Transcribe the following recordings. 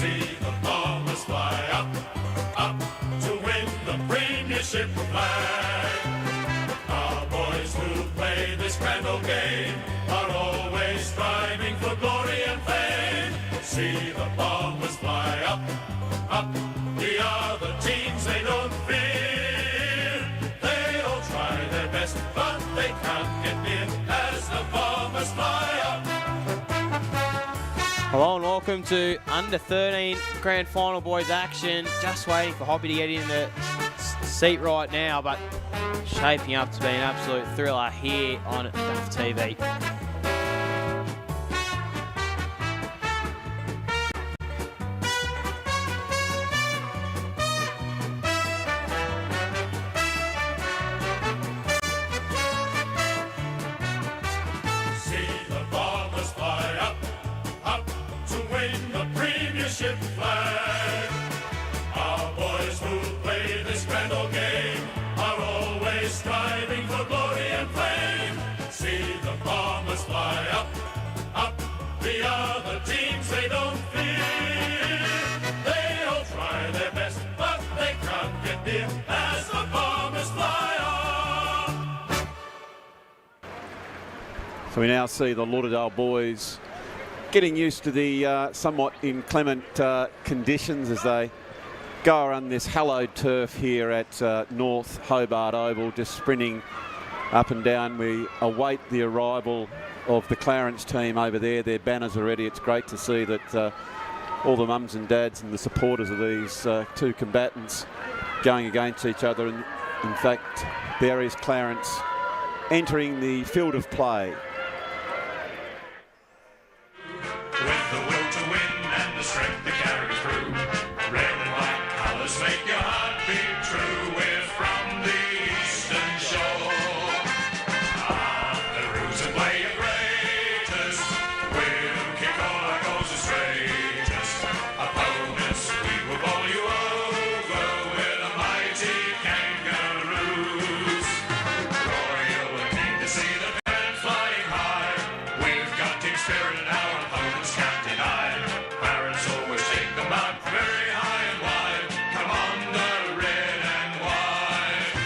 See the Bombers fly up, up to win the premiership flag. Our boys who play this grand old game are always striving for glory and fame. See the Bombers fly up, up. The other teams they don't fear. They all try their best, but they can't get near as the Bombers fly up. Hello and welcome to Under 13 Grand Final Boys action. Just waiting for Hoppy to get in the seat right now, but shaping up to be an absolute thriller here on Duff TV. Flag. Our boys who play this grand old game are always striving for glory and fame. See the Bombers fly up, up. The other teams they don't fear. They all try their best, but they can't get near as the Bombers fly up. So we now see the Lauderdale boys getting used to the somewhat inclement conditions as they go around this hallowed turf here at North Hobart Oval, just sprinting up and down. We await the arrival of the Clarence team over there. Their banners are ready. It's great to see that all the mums and dads and the supporters of these two combatants going against each other. And in fact, there is Clarence entering the field of play. With the will to win and the strength that carries through, red and white colours make your heart beat true. We're from the eastern shore. The roots and play your greatest. We'll kick all our goals the straightest. Opponents, we will bowl you over. We're the mighty kangaroos. Royal and keen to see the band flying high. We've got team spirit and our opponents can't deny. Clarence always take the mark very high and wide. Come on, the red and white.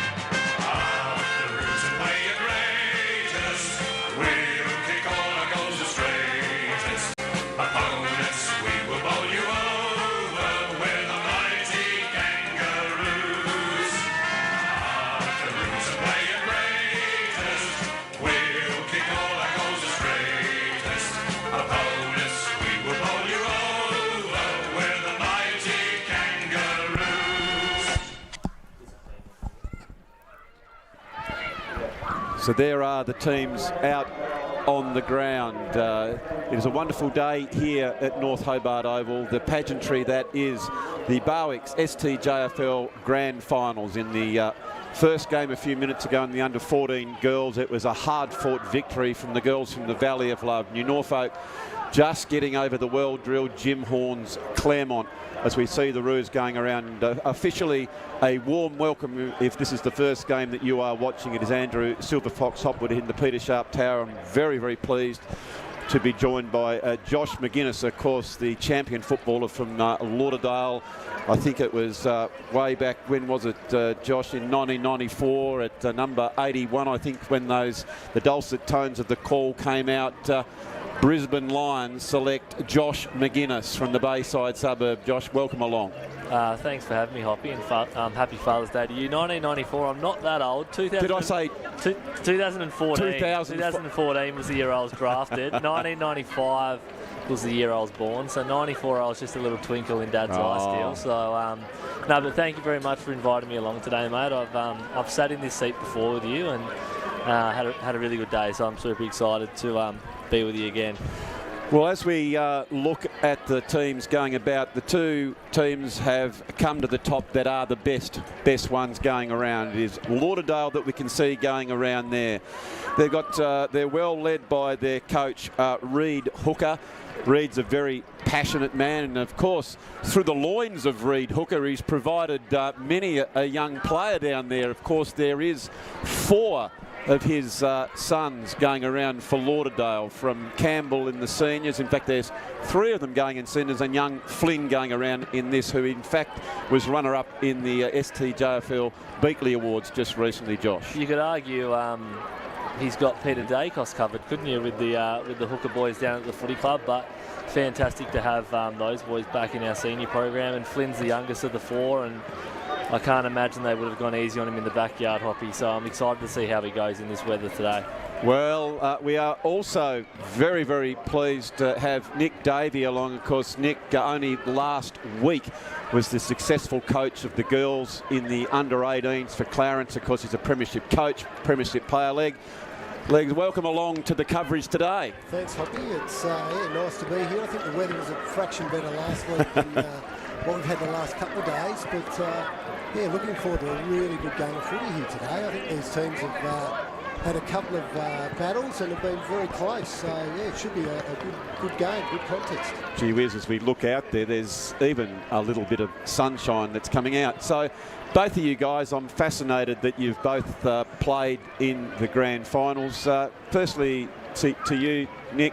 The roots and play your greatest. We'll kick all our goals the straightest. Opponents, we will bowl you over. We're the mighty kangaroos. The roots and play your greatest. We'll kick all our goals the straightest. Opponents, we will bowl you over. We're the mighty kangaroos. So there are the teams out on the ground. It is a wonderful day here at North Hobart Oval. The pageantry that is the Barwick's STJFL Grand Finals. In the first game a few minutes ago in the under-14 girls, it was a hard-fought victory from the girls from the Valley of Love. New Norfolk just getting over the well-drilled Jim Horn's Claremont as we see the Roos going around. Officially a warm welcome if this is the first game that you are watching. It is Andrew Silver Fox Hopwood in the Peter Sharp Tower. I'm very, very pleased to be joined by Josh McGuinness, of course, the champion footballer from Lauderdale. I think it was way back, when was it, Josh, in 1994 at number 81, I think, when the dulcet tones of the call came out. Brisbane Lions select Josh McGuinness from the Bayside suburb. Josh, welcome along. Thanks for having me, Hoppy, and happy Father's Day to you. 1994, I'm not that old. Did I say 2014? 2014 was the year I was drafted. 1995 was the year I was born. So 94, I was just a little twinkle in Dad's eye still. So no, but thank you very much for inviting me along today, mate. I've sat in this seat before with you and had a really good day. So I'm super excited to be with you again. Well, as we look at the teams going about, the two teams have come to the top that are the best ones going around. It is Lauderdale that we can see going around there. They've got they're well led by their coach Reid Hooker. Reid's a very passionate man, and of course through the loins of Reid Hooker he's provided many a young player down there. Of course there is 4 of his sons going around for Lauderdale, from Campbell in the seniors. In fact, there's 3 of them going in seniors, and young Flynn going around in this, who in fact was runner-up in the STJFL Beakley Awards just recently, Josh. You could argue he's got Peter Dacos covered, couldn't you, with the hooker boys down at the footy club? But fantastic to have those boys back in our senior program, and Flynn's the youngest of the 4, and I can't imagine they would have gone easy on him in the backyard, Hoppy, so I'm excited to see how he goes in this weather today. Well, we are also very, very pleased to have Nick Davey along. Of course, Nick only last week was the successful coach of the girls in the under-18s for Clarence. Of course, he's a premiership coach, premiership player. Legs, welcome along to the coverage today. Thanks, Hoppy. It's nice to be here. I think the weather was a fraction better last week than what we've had the last couple of days. But looking forward to a really good game of footy here today. I think these teams have had a couple of battles and have been very close. So it should be a good game, good contest. Gee whiz, as we look out there, there's even a little bit of sunshine that's coming out. So both of you guys, I'm fascinated that you've both played in the grand finals. Firstly, to you, Nick,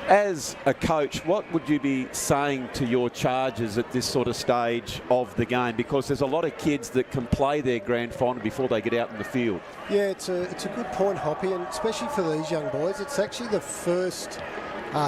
as a coach, what would you be saying to your charges at this sort of stage of the game? Because there's a lot of kids that can play their grand final before they get out in the field. Yeah, it's a good point, Hoppy, and especially for these young boys, it's actually the first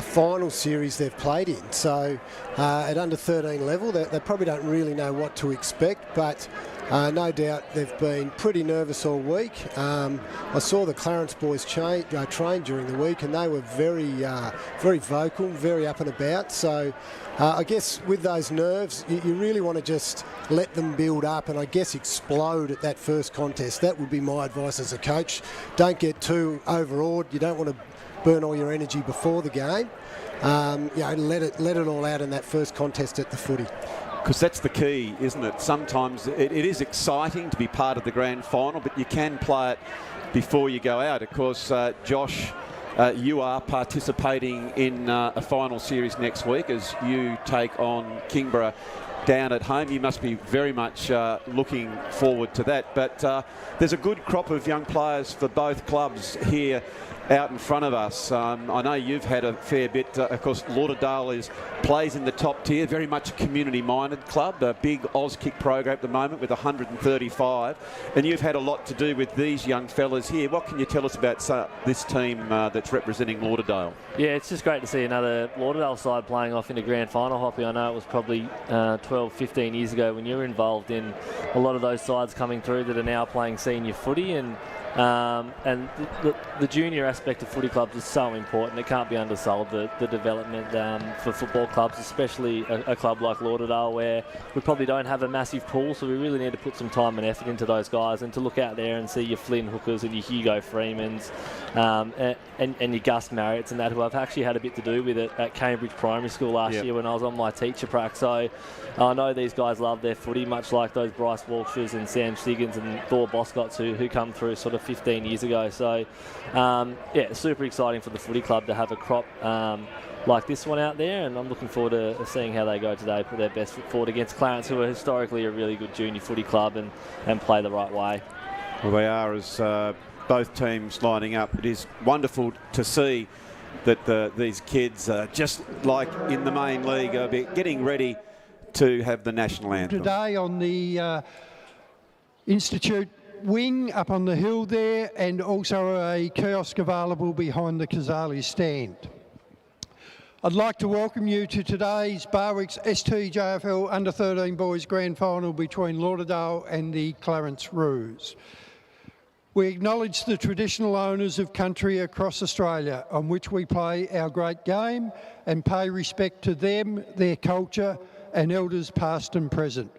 final series they've played in. So at under 13 level, they probably don't really know what to expect, but no doubt they've been pretty nervous all week. I saw the Clarence boys train during the week, and they were very vocal, very up and about. So I guess with those nerves, you really want to just let them build up and I guess explode at that first contest. That would be my advice as a coach. Don't get too overawed. You don't want to burn all your energy before the game. Let it all out in that first contest at the footy. Because that's the key, isn't it? Sometimes it is exciting to be part of the grand final, but you can play it before you go out. Of course, Josh, you are participating in a final series next week as you take on Kingborough down at home. You must be very much looking forward to that. But there's a good crop of young players for both clubs here out in front of us. I know you've had a fair bit. Of course, Lauderdale plays in the top tier, very much a community-minded club, a big Auskick program at the moment with 135. And you've had a lot to do with these young fellas here. What can you tell us about this team that's representing Lauderdale? Yeah, it's just great to see another Lauderdale side playing off in a grand final, Hoppy. I know it was probably 12, 15 years ago when you were involved in a lot of those sides coming through that are now playing senior footy, and the junior aspect of footy clubs is so important. It can't be undersold, the development for football clubs, especially a club like Lauderdale, where we probably don't have a massive pool, so we really need to put some time and effort into those guys, and to look out there and see your Flynn Hookers and your Hugo Freemans and your Gus Marriotts and that, who I've actually had a bit to do with it at Cambridge Primary School last year when I was on my teacher prac. So I know these guys love their footy, much like those Bryce Walshers and Sam Stiggins and Thor Boscotts who come through sort of 15 years ago. So super exciting for the footy club to have a crop like this one out there, and I'm looking forward to seeing how they go today, put their best foot forward against Clarence, who are historically a really good junior footy club, and play the right way. Well, they are, as both teams lining up. It is wonderful to see that these kids, just like in the main league, are getting ready to have the national anthem. Today on the Institute wing up on the hill there, and also a kiosk available behind the Kazali stand. I'd like to welcome you to today's Barwick's STJFL Under 13 Boys Grand Final between Lauderdale and the Clarence Roos. We acknowledge the traditional owners of country across Australia on which we play our great game, and pay respect to them, their culture and elders past and present.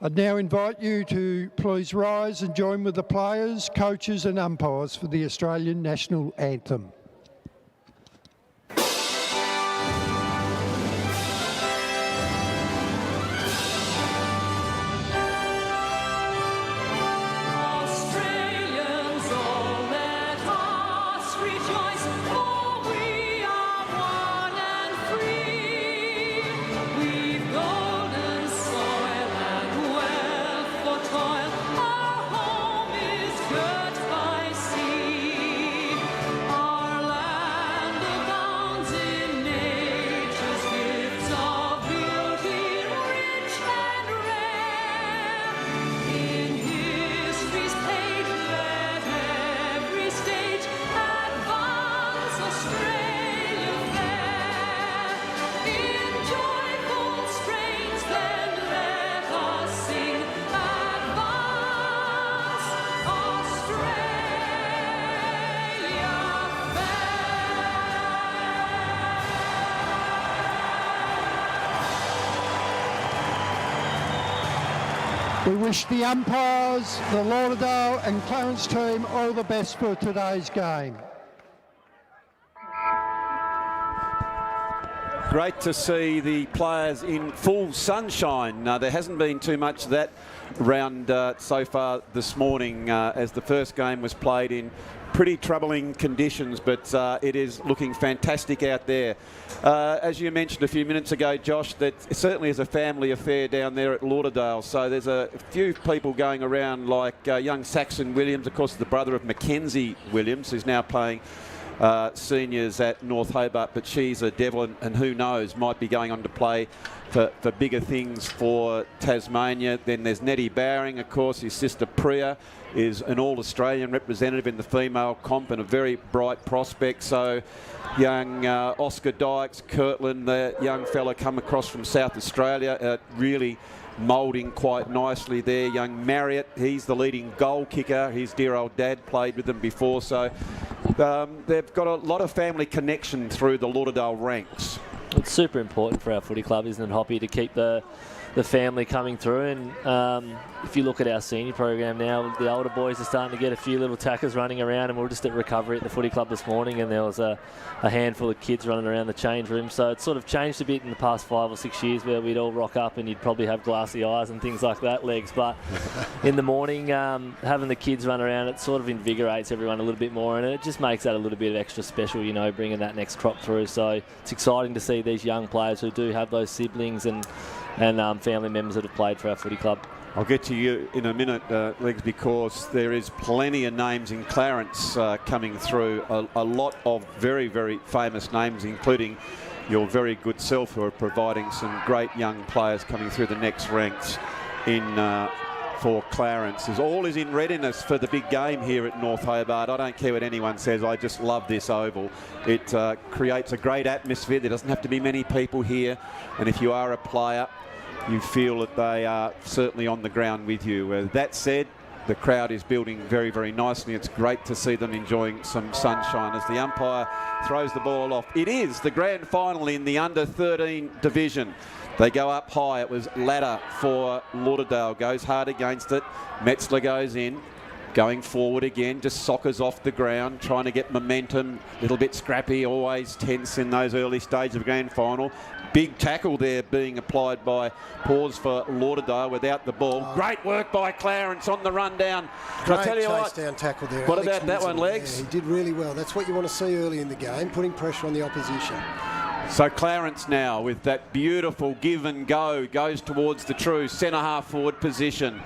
I'd now invite you to please rise and join with the players, coaches and umpires for the Australian National Anthem. Girt by sea. We wish the umpires, the Lauderdale and Clarence team all the best for today's game. Great to see the players in full sunshine. There hasn't been too much of that round so far this morning as the first game was played in pretty troubling conditions, but it is looking fantastic out there. As you mentioned a few minutes ago, Josh, that it certainly is a family affair down there at Lauderdale. So there's a few people going around like young Saxon Williams, of course the brother of Mackenzie Williams, who's now playing seniors at North Hobart, but she's a devil and who knows, might be going on to play for bigger things for Tasmania. Then there's Nettie Bowring, of course, his sister Priya is an All-Australian representative in the female comp and a very bright prospect. So young Oscar Dykes, Kirtland, the young fella come across from South Australia, really moulding quite nicely there. Young Marriott, he's the leading goal kicker. His dear old dad played with them before, so they've got a lot of family connection through the Lauderdale ranks. It's super important for our footy club, isn't it, Hoppy, to keep the family coming through. And if you look at our senior program now, the older boys are starting to get a few little tackers running around, and we were just at recovery at the footy club this morning, and there was a handful of kids running around the change room. So it's sort of changed a bit in the past 5 or 6 years, where we'd all rock up and you'd probably have glassy eyes and things like that, legs. But in the morning, having the kids run around, it sort of invigorates everyone a little bit more, and it just makes that a little bit extra special, you know, bringing that next crop through. So it's exciting to see these young players who do have those siblings and family members that have played for our footy club. I'll get to you in a minute, Legs, because there is plenty of names in Clarence coming through. A lot of very, very famous names, including your very good self, who are providing some great young players coming through the next ranks in for Clarence. All is in readiness for the big game here at North Hobart. I don't care what anyone says, I just love this oval. It creates a great atmosphere. There doesn't have to be many people here, and if you are a player, you feel that they are certainly on the ground with you. That said, the crowd is building very, very nicely. It's great to see them enjoying some sunshine as the umpire throws the ball off. It is the grand final in the under-13 division. They go up high. It was Ladder for Lauderdale. Goes hard against it. Metzler goes in. Going forward again, just soccers off the ground, trying to get momentum. A little bit scrappy, always tense in those early stages of grand final. Big tackle there being applied by Paws for Lauderdale without the ball. Great work by Clarence on the run down. Great chase down tackle there. What Alex about that one, Legs? Yeah, he did really well. That's what you want to see early in the game, putting pressure on the opposition. So Clarence now with that beautiful give and go goes towards the true centre half forward position.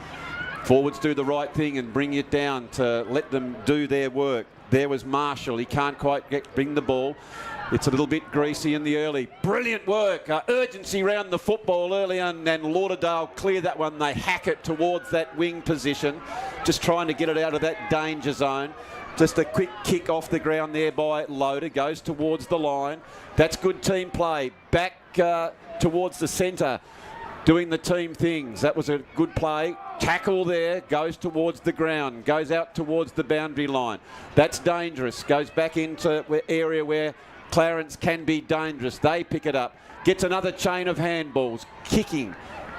Forwards do the right thing and bring it down to let them do their work. There was Marshall. He can't quite bring the ball. It's a little bit greasy in the early. Brilliant work. Urgency round the football early on, and Lauderdale clear that one. They hack it towards that wing position, just trying to get it out of that danger zone. Just a quick kick off the ground there by Loader. Goes towards the line. That's good team play. Back towards the centre. Doing the team things. That was a good play. Tackle there, goes towards the ground, goes out towards the boundary line. That's dangerous. Goes back into the area where Clarence can be dangerous. They pick it up. Gets another chain of handballs. Kicking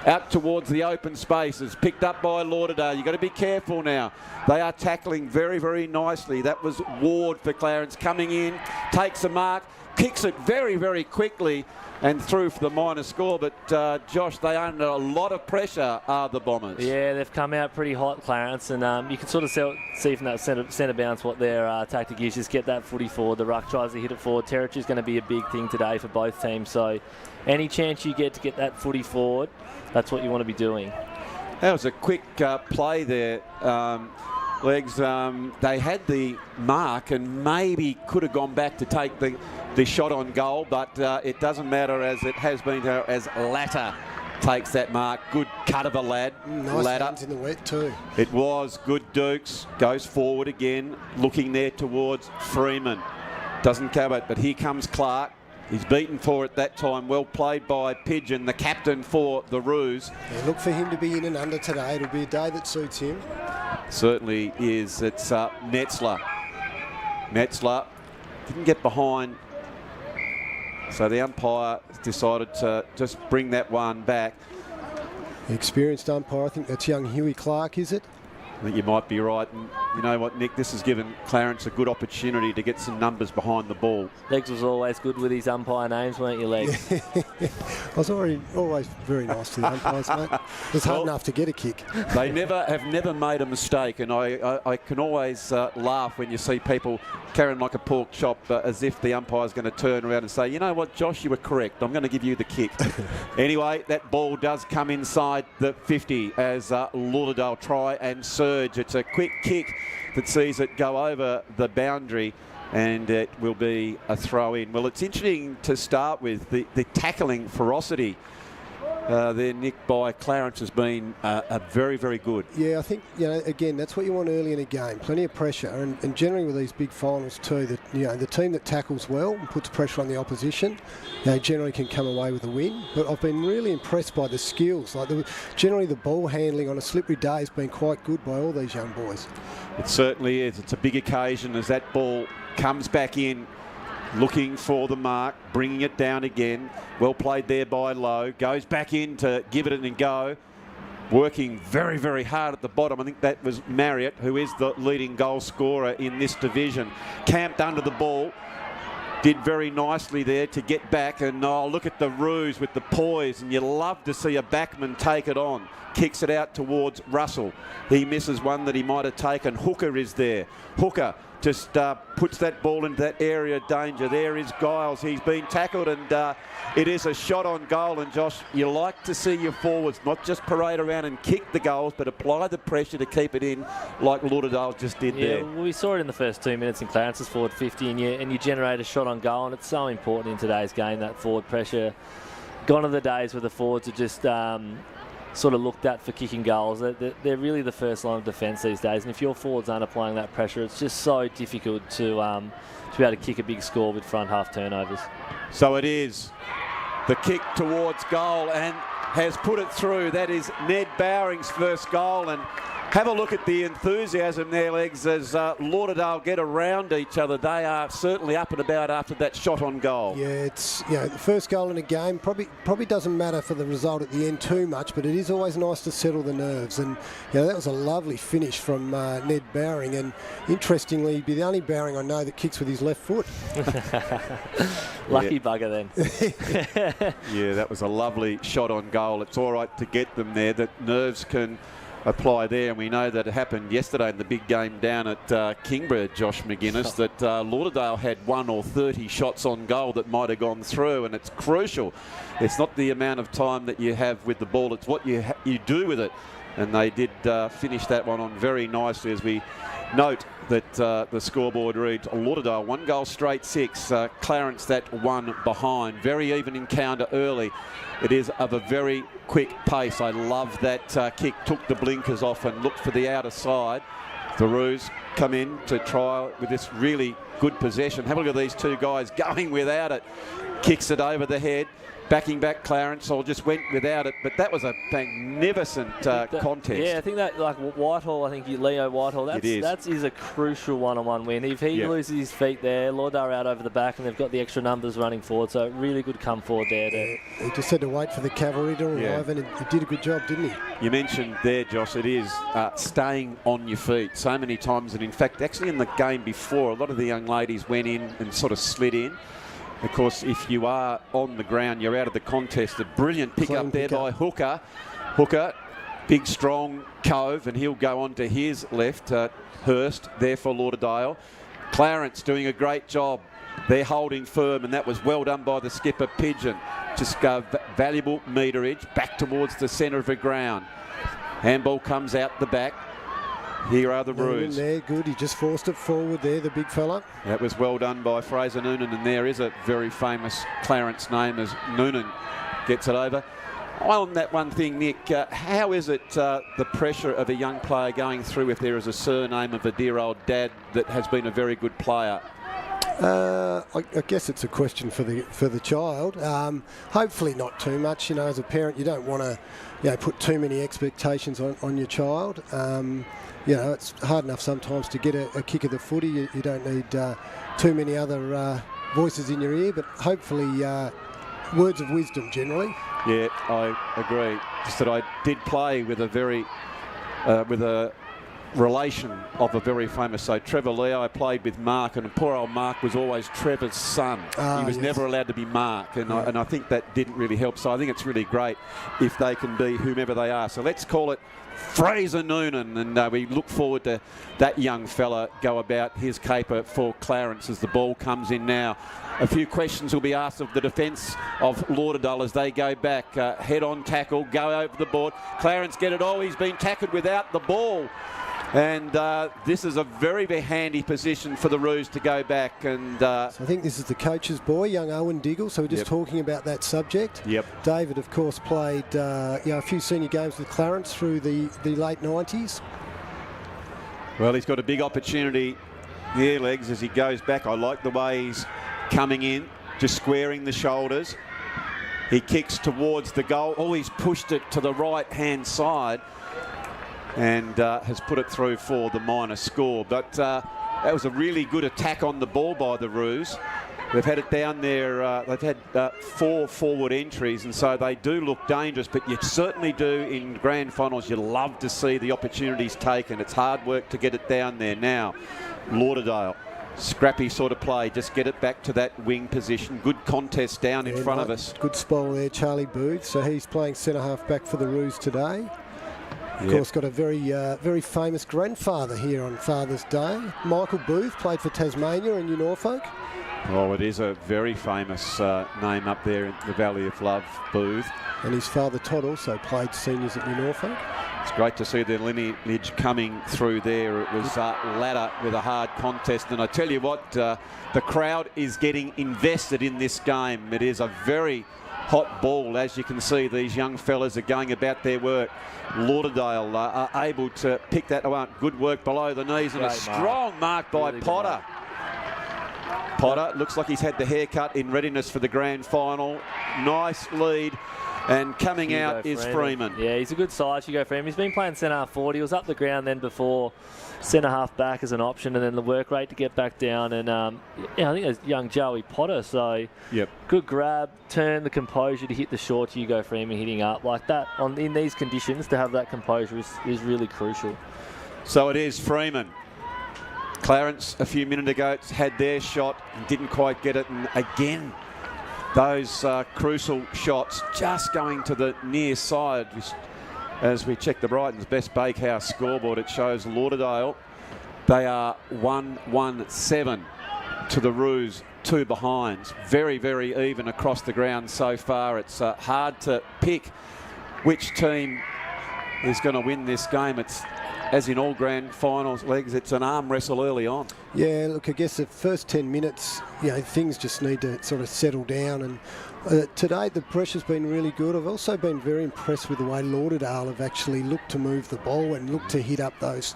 out towards the open spaces. Picked up by Lauderdale. You've got to be careful now. They are tackling very, very nicely. That was Ward for Clarence coming in. Takes a mark. Kicks it very, very quickly and through for the minor score. But, Josh, they are under a lot of pressure, are the Bombers. Yeah, they've come out pretty hot, Clarence, and you can sort of see from that centre bounce what their tactic is. Just get that footy forward. The ruck tries to hit it forward. Territory is going to be a big thing today for both teams. So any chance you get to get that footy forward, that's what you want to be doing. That was a quick play there. Legs, they had the mark and maybe could have gone back to take the shot on goal, but it doesn't matter, as it has been as Latter takes that mark. Good cut of a lad. Nice hands in the wet too. It was good. Dukes goes forward again, looking there towards Freeman. Doesn't cover it, but here comes Clark. He's beaten for it that time. Well played by Pigeon, the captain for the Roos. Yeah, look for him to be in and under today. It'll be a day that suits him. Certainly is. It's Metzler. Metzler didn't get behind, so the umpire decided to just bring that one back. Experienced umpire, I think that's young Huey Clark, is it? I think you might be right. And you know what, Nick? This has given Clarence a good opportunity to get some numbers behind the ball. Legs was always good with his umpire names, weren't you, Legs? I was always very nice to the umpires, mate. It's hard enough to get a kick. They have never made a mistake, and I can always laugh when you see people carrying like a pork chop as if the umpire's going to turn around and say, you know what, Josh, you were correct. I'm going to give you the kick. Anyway, that ball does come inside the 50 as Lauderdale try and surge. It's a quick kick that sees it go over the boundary, and it will be a throw in. Well, it's interesting to start with. The tackling ferocity there, Nick, by Clarence has been very, very good. Yeah, I think, again, that's what you want early in a game. Plenty of pressure, and generally with these big finals too, that the team that tackles well and puts pressure on the opposition, they generally can come away with a win. But I've been really impressed by the skills. Generally the ball handling on a slippery day has been quite good by all these young boys. It certainly is. It's a big occasion as that ball comes back in, looking for the mark, bringing it down again. Well played there by Lowe. Goes back in to give it and go. Working very, very hard at the bottom. I think that was Marriott, who is the leading goal scorer in this division. Camped under the ball. Did very nicely there to get back. And look at the ruse with the poise. And you love to see a backman take it on. Kicks it out towards Russell. He misses one that he might have taken. Hooker is there. Hooker just puts that ball into that area of danger. There is Giles. He's been tackled, and it is a shot on goal. And Josh, you like to see your forwards not just parade around and kick the goals, but apply the pressure to keep it in like Lauderdale just did there. Yeah, well, we saw it in the first 2 minutes in Clarence's forward 50, and you generate a shot on goal, and it's so important in today's game, that forward pressure. Gone are the days where the forwards are just sort of looked at for kicking goals. They're really the first line of defence these days, and if your forwards aren't applying that pressure, it's just so difficult to be able to kick a big score with front half turnovers. So it is the kick towards goal and has put it through. That is Ned Bowring's first goal, and have a look at the enthusiasm there, Legs, as Lauderdale get around each other. They are certainly up and about after that shot on goal. Yeah, it's the first goal in a game probably doesn't matter for the result at the end too much, but it is always nice to settle the nerves. And that was a lovely finish from Ned Bowring, and interestingly, he'd be the only Bowring I know that kicks with his left foot. Lucky bugger then. Yeah, that was a lovely shot on goal. It's all right to get them there. That nerves can apply there, and we know that it happened yesterday in the big game down at Kingborough, Josh McGuinness, that Lauderdale had 1 or 30 shots on goal that might have gone through, and it's crucial. It's not the amount of time that you have with the ball, it's what you do with it, and they did finish that one on very nicely, as we note that the scoreboard reads Lauderdale 1 goal straight 6, Clarence that 1 behind. Very even encounter early. It is of a very quick pace. I love that kick. Took the blinkers off and looked for the outer side. The Roos come in to try with this really good possession. Have a look at these two guys going without it. Kicks it over the head. Backing back Clarence, or just went without it, but that was a magnificent contest. Yeah, I think that, like Whitehall, Leo Whitehall, that is a crucial one-on-one win. If he loses his feet there, Lauderdale out over the back, and they've got the extra numbers running forward, so really good come forward there. He just had to wait for the cavalry to arrive, and he did a good job, didn't he? You mentioned there, Josh, it is staying on your feet so many times, and in fact, actually in the game before, a lot of the young ladies went in and sort of slid in. Of course, if you are on the ground, you're out of the contest. A brilliant pick-up there by Hooker. Hooker, big, strong cove, and he'll go on to his left. Hurst there for Lauderdale. Clarence doing a great job. They're holding firm, and that was well done by the skipper, Pigeon. Just valuable meterage back towards the centre of the ground. Handball comes out the back. Here are the Roos. There, good. He just forced it forward there, the big fella. That was well done by Fraser Noonan, and there is a very famous Clarence name as Noonan gets it over. On that one thing, Nick, how is it the pressure of a young player going through if there is a surname of a dear old dad that has been a very good player? I guess it's a question for the child. Hopefully not too much. As a parent, you don't want to put too many expectations on your child. It's hard enough sometimes to get a kick of the footy. You don't need too many other voices in your ear, but hopefully words of wisdom generally. Yeah, I agree. Just that I did play with a very, with a relation of a very famous, so Trevor Leo. I played with Mark, and poor old Mark was always Trevor's son. He was never allowed to be Mark, and I think that didn't really help. So I think it's really great if they can be whomever they are. So let's call it Fraser Noonan, and we look forward to that young fella go about his caper for Clarence as the ball comes in now. A few questions will be asked of the defence of Lauderdale as they go back. Head-on tackle, go over the board. Clarence get it all. He's been tackled without the ball. And this is a very, very handy position for the Roos to go back. And so I think this is the coach's boy, young Owen Diggle. So we're just talking about that subject. David, of course, played a few senior games with Clarence through the late 90s. Well, he's got a big opportunity here, Legs, as he goes back. I like the way he's coming in, just squaring the shoulders. He kicks towards the goal. Oh, he's pushed it to the right-hand side and has put it through for the minor score. But that was a really good attack on the ball by the Roos. They've had it down there. They've had 4 forward entries, and so they do look dangerous. But you certainly do in grand finals. You love to see the opportunities taken. It's hard work to get it down there. Now, Lauderdale, scrappy sort of play. Just get it back to that wing position. Good contest down in front of us. Good spoil there, Charlie Booth. So he's playing centre half back for the Roos today. Of course, got a very famous grandfather here on Father's Day. Michael Booth played for Tasmania and New Norfolk. Oh, it is a very famous name up there in the Valley of Love, Booth. And his father Todd also played seniors at New Norfolk. It's great to see their lineage coming through there. It was ladder with a hard contest, and I tell you what, the crowd is getting invested in this game. It is a very hot ball. As you can see, these young fellas are going about their work. Lauderdale are able to pick that one. Good work below the knees, and a strong mark by Potter. Potter looks like he's had the haircut in readiness for the grand final. Nice lead. And coming out is Freeman. Yeah, he's a good size, Hugo Freeman. He's been playing centre-half forward. He was up the ground then before, centre-half back as an option, and then the work rate to get back down. And I think it's young Joey Potter. So good grab, turn the composure to hit the short Hugo Freeman hitting up like that. In these conditions, to have that composure is really crucial. So it is Freeman. Clarence a few minutes ago had their shot and didn't quite get it, and again those crucial shots just going to the near side. As we check the Brighton's Best Bakehouse scoreboard, it shows Lauderdale, they are 1-1-7 to the Roos, 2 behinds. Very, very even across the ground so far. It's hard to pick which team is going to win this game. It's, as in all grand finals legs, it's an arm wrestle early on. Yeah, look, I guess the first 10 minutes, things just need to sort of settle down. And today the pressure's been really good. I've also been very impressed with the way Lauderdale have actually looked to move the ball and looked to hit up those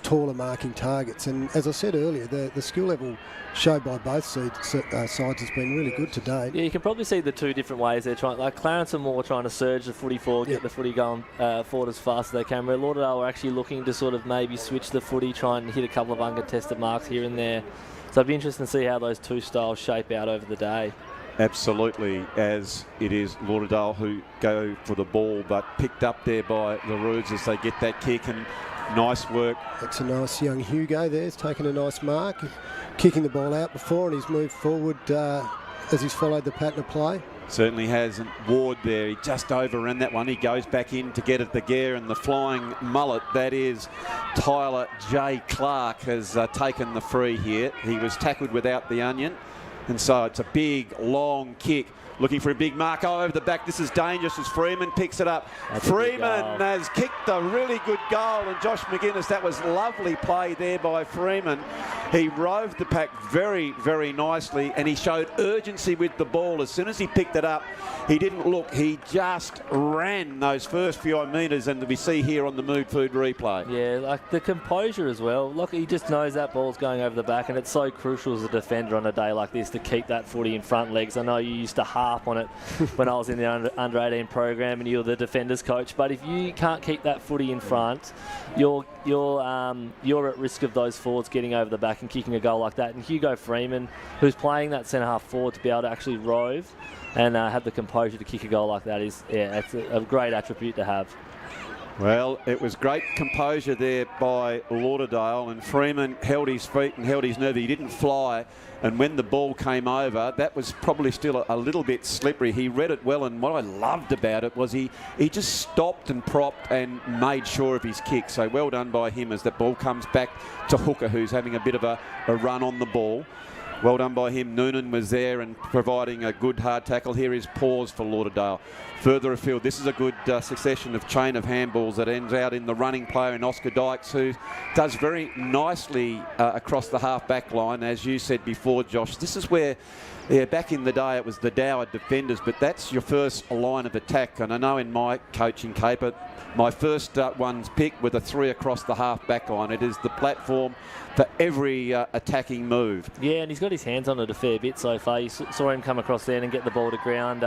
taller marking targets. And as I said earlier, the skill level showed by both sides has been really good today. Yeah, you can probably see the two different ways they're trying. Like Clarence are more trying to surge the footy forward, get the footy going forward as fast as they can. Where Lauderdale are actually looking to sort of maybe switch the footy, try and hit a couple of uncontested marks here and there. So it'd be interesting to see how those two styles shape out over the day. Absolutely, as it is Lauderdale who go for the ball, but picked up there by the Roos as they get that kick, and nice work. That's a nice young Hugo there. He's taken a nice mark, kicking the ball out before, and he's moved forward as he's followed the pattern of play. Certainly has. And Ward there, he just overran that one. He goes back in to get at the gear, and the flying mullet, that is Tyler J. Clark, has taken the free here. He was tackled without the onion. And so it's a big, long kick. Looking for a big mark over the back. This is dangerous as Freeman picks it up. Freeman has kicked a really good goal. And Josh McGuinness, that was lovely play there by Freeman. He roved the pack very, very nicely, and he showed urgency with the ball. As soon as he picked it up, he didn't look. He just ran those first few metres, and we see here on the Mood Food replay. Yeah, like the composure as well. Look, he just knows that ball's going over the back, and it's so crucial as a defender on a day like this to keep that footy in front legs. I know you used to harp on it when I was in the under 18 program and you're the defenders coach, but if you can't keep that footy in front, you're you're at risk of those forwards getting over the back and kicking a goal like that. And Hugo Freeman, who's playing that centre-half forward to be able to actually rove and have the composure to kick a goal like that it's a great attribute to have. Well, it was great composure there by Lauderdale, and Freeman held his feet and held his nerve. He didn't fly, and when the ball came over, that was probably still a little bit slippery. He read it well, and what I loved about it was he just stopped and propped and made sure of his kick. So well done by him as that ball comes back to Hooker, who's having a bit of a run on the ball. Well done by him. Noonan was there and providing a good hard tackle. Here is pause for Lauderdale. Further afield, this is a good succession of chain of handballs that ends out in the running player in Oscar Dykes, who does very nicely across the half-back line. As you said before, Josh, this is where, back in the day it was the dour defenders, but that's your first line of attack. And I know in my coaching caper, my first one's picked with a 3 across the half-back line. It is the platform for every attacking move. Yeah, and he's got his hands on it a fair bit so far. You saw him come across there and get the ball to ground.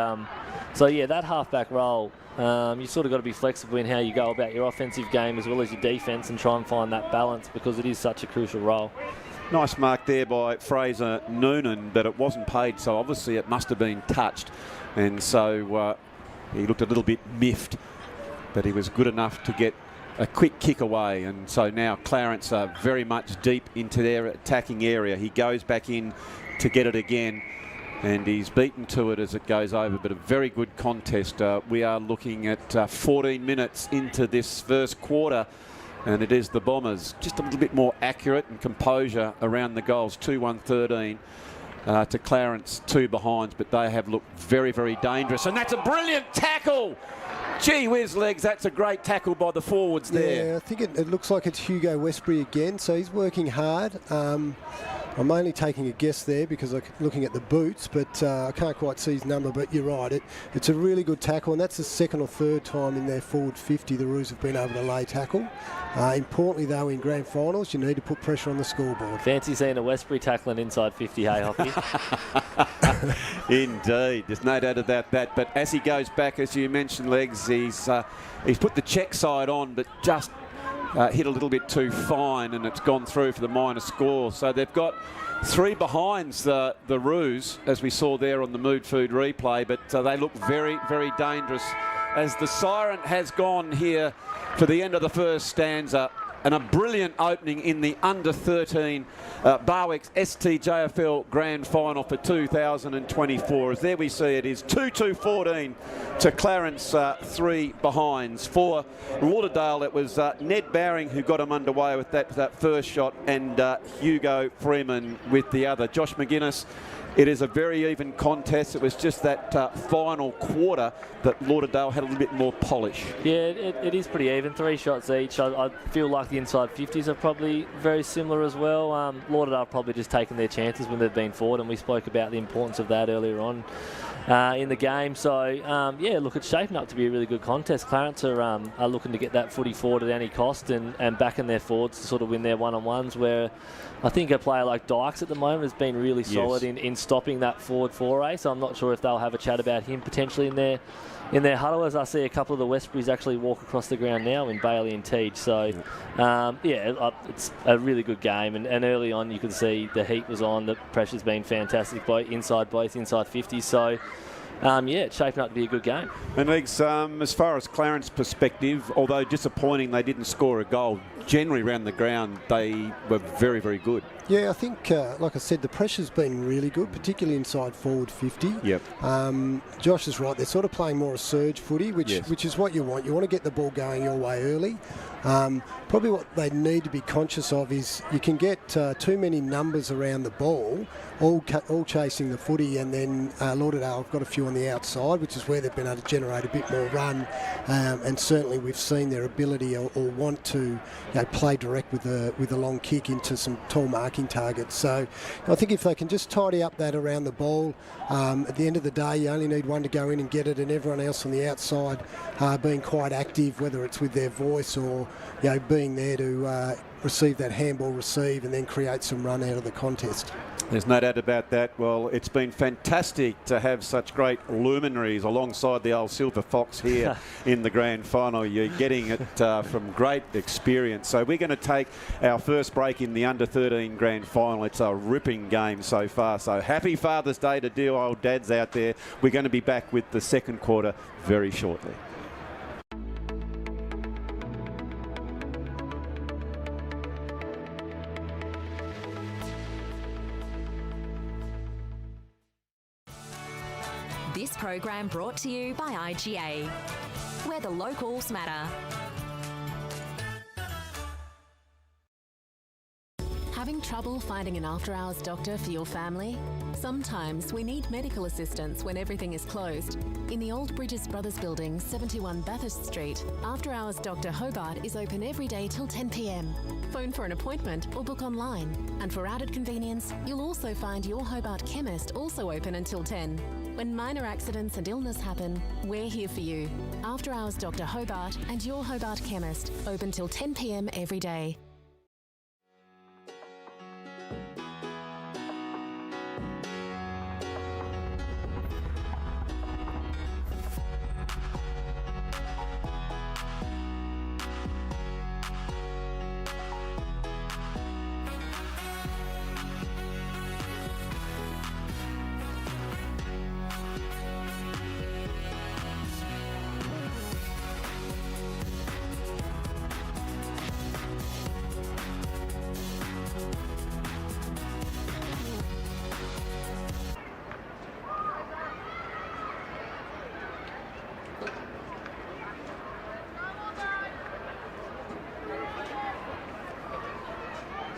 So yeah, that half-back role, you sort of got to be flexible in how you go about your offensive game as well as your defence and try and find that balance, because it is such a crucial role. Nice mark there by Fraser Noonan, but it wasn't paid, so obviously it must have been touched. And so he looked a little bit miffed, but he was good enough to get a quick kick away. And so now Clarence are very much deep into their attacking area. He goes back in to get it again, and he's beaten to it as it goes over, but a very good contest. We are looking at 14 minutes into this first quarter, and it is the Bombers just a little bit more accurate and composure around the goals. 2-1-13 to Clarence, 2 behinds, but they have looked very, very dangerous. And that's a brilliant tackle. Gee whiz legs, that's a great tackle by the forwards there. Yeah, I think it looks like it's Hugo Westbury again, so he's working hard. I'm only taking a guess there because I'm looking at the boots, but I can't quite see his number, but you're right. It's a really good tackle, and that's the second or third time in their forward 50 the Roos have been able to lay tackle. Importantly, though, in grand finals, you need to put pressure on the scoreboard. Fancy seeing a Westbury tackling inside 50, hey, Hoppy? Indeed, there's no doubt about that. But as he goes back, as you mentioned, Legs, he's put the check side on, but just hit a little bit too fine, and it's gone through for the minor score. So they've got 3 behinds, the Roos, as we saw there on the Mood Food replay, but they look very, very dangerous as the siren has gone here for the end of the first stanza. And a brilliant opening in the under-13 Barwick's STJFL Grand Final for 2024. As there we see it is 2-2-14 to Clarence, 3 behinds. For Lauderdale, it was Ned Bowring who got him underway with that first shot, and Hugo Freeman with the other. Josh McGuinness, it is a very even contest. It was just that final quarter that Lauderdale had a little bit more polish. Yeah, it is pretty even. 3 shots each. I feel like the inside 50s are probably very similar as well. Lauderdale probably just taken their chances when they've been forward, and we spoke about the importance of that earlier on in the game. So, yeah, look, it's shaping up to be a really good contest. Clarence are looking to get that footy forward at any cost and backing their forwards to sort of win their one-on-ones, where I think a player like Dykes at the moment has been really solid in stopping that forward foray. So I'm not sure if they'll have a chat about him potentially in their huddle, as I see a couple of the Westburys actually walk across the ground now in Bailey and Teague. So, yeah, it's a really good game. And early on, you could see the heat was on. The pressure's been fantastic, both inside 50s. So, yeah, it's shaping up to be a good game. And Legs, as far as Clarence perspective, although disappointing they didn't score a goal, generally around the ground they were very, very good. Yeah, I think, like I said, the pressure's been really good, particularly inside forward 50. Yep. Josh is right. They're sort of playing more a surge footy, which is what you want. You want to get the ball going your way early. Probably what they need to be conscious of is you can get too many numbers around the ball, all chasing the footy, and then Lauderdale have got a few on the outside, which is where they've been able to generate a bit more run. And certainly we've seen their ability or want to play direct with a long kick into some tall marking targets. So I think if they can just tidy up that around the ball, at the end of the day you only need one to go in and get it, and everyone else on the outside being quite active, whether it's with their voice or being there to receive that handball receive and then create some run out of the contest. There's no doubt about that. Well, it's been fantastic to have such great luminaries alongside the old Silver Fox here in the grand final. You're getting it from great experience. So we're going to take our first break in the under-13 grand final. It's a ripping game so far. So happy Father's Day to dear old dads out there. We're going to be back with the second quarter very shortly. This program brought to you by IGA, where the locals matter. Having trouble finding an after-hours doctor for your family? Sometimes we need medical assistance when everything is closed. In the Old Bridges Brothers Building, 71 Bathurst Street, After-Hours Dr Hobart is open every day till 10 p.m. Phone for an appointment or book online. And for added convenience, you'll also find your Hobart chemist also open until 10. When minor accidents and illness happen, we're here for you. After Hours Dr Hobart and your Hobart chemist, open till 10 p.m. every day.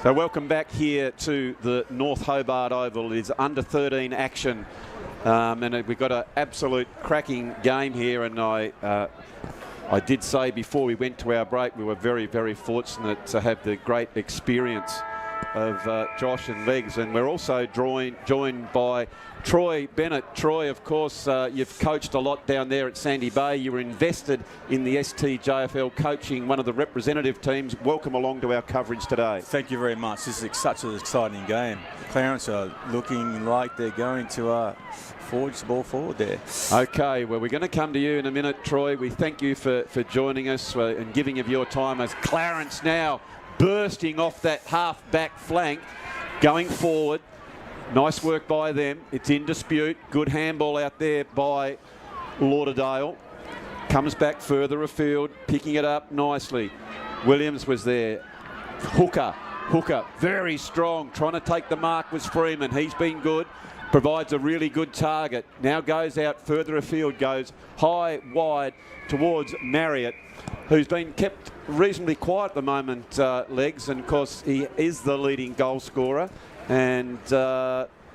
So welcome back here to the North Hobart Oval. It's under-13 action, and we've got an absolute cracking game here. And I did say before we went to our break, we were very, very fortunate to have the great experience of Josh and Legs, and we're also joined by Troy Bennett. Troy, of course, you've coached a lot down there at Sandy Bay. You were invested in the STJFL coaching one of the representative teams. Welcome along to our coverage today. Thank you very much. This is such an exciting game. Clarence are looking like they're going to forge the ball forward there. Okay, well, we're going to come to you in a minute, Troy. We thank you for joining us and giving of your time as Clarence now bursting off that half-back flank, going forward. Nice work by them. It's in dispute. Good handball out there by Lauderdale. Comes back further afield, picking it up nicely. Williams was there. Hooker, very strong. Trying to take the mark was Freeman. He's been good. Provides a really good target. Now goes out further afield, goes high, wide towards Marriott, who's been kept reasonably quiet at the moment, Legs, and of course he is the leading goal scorer. And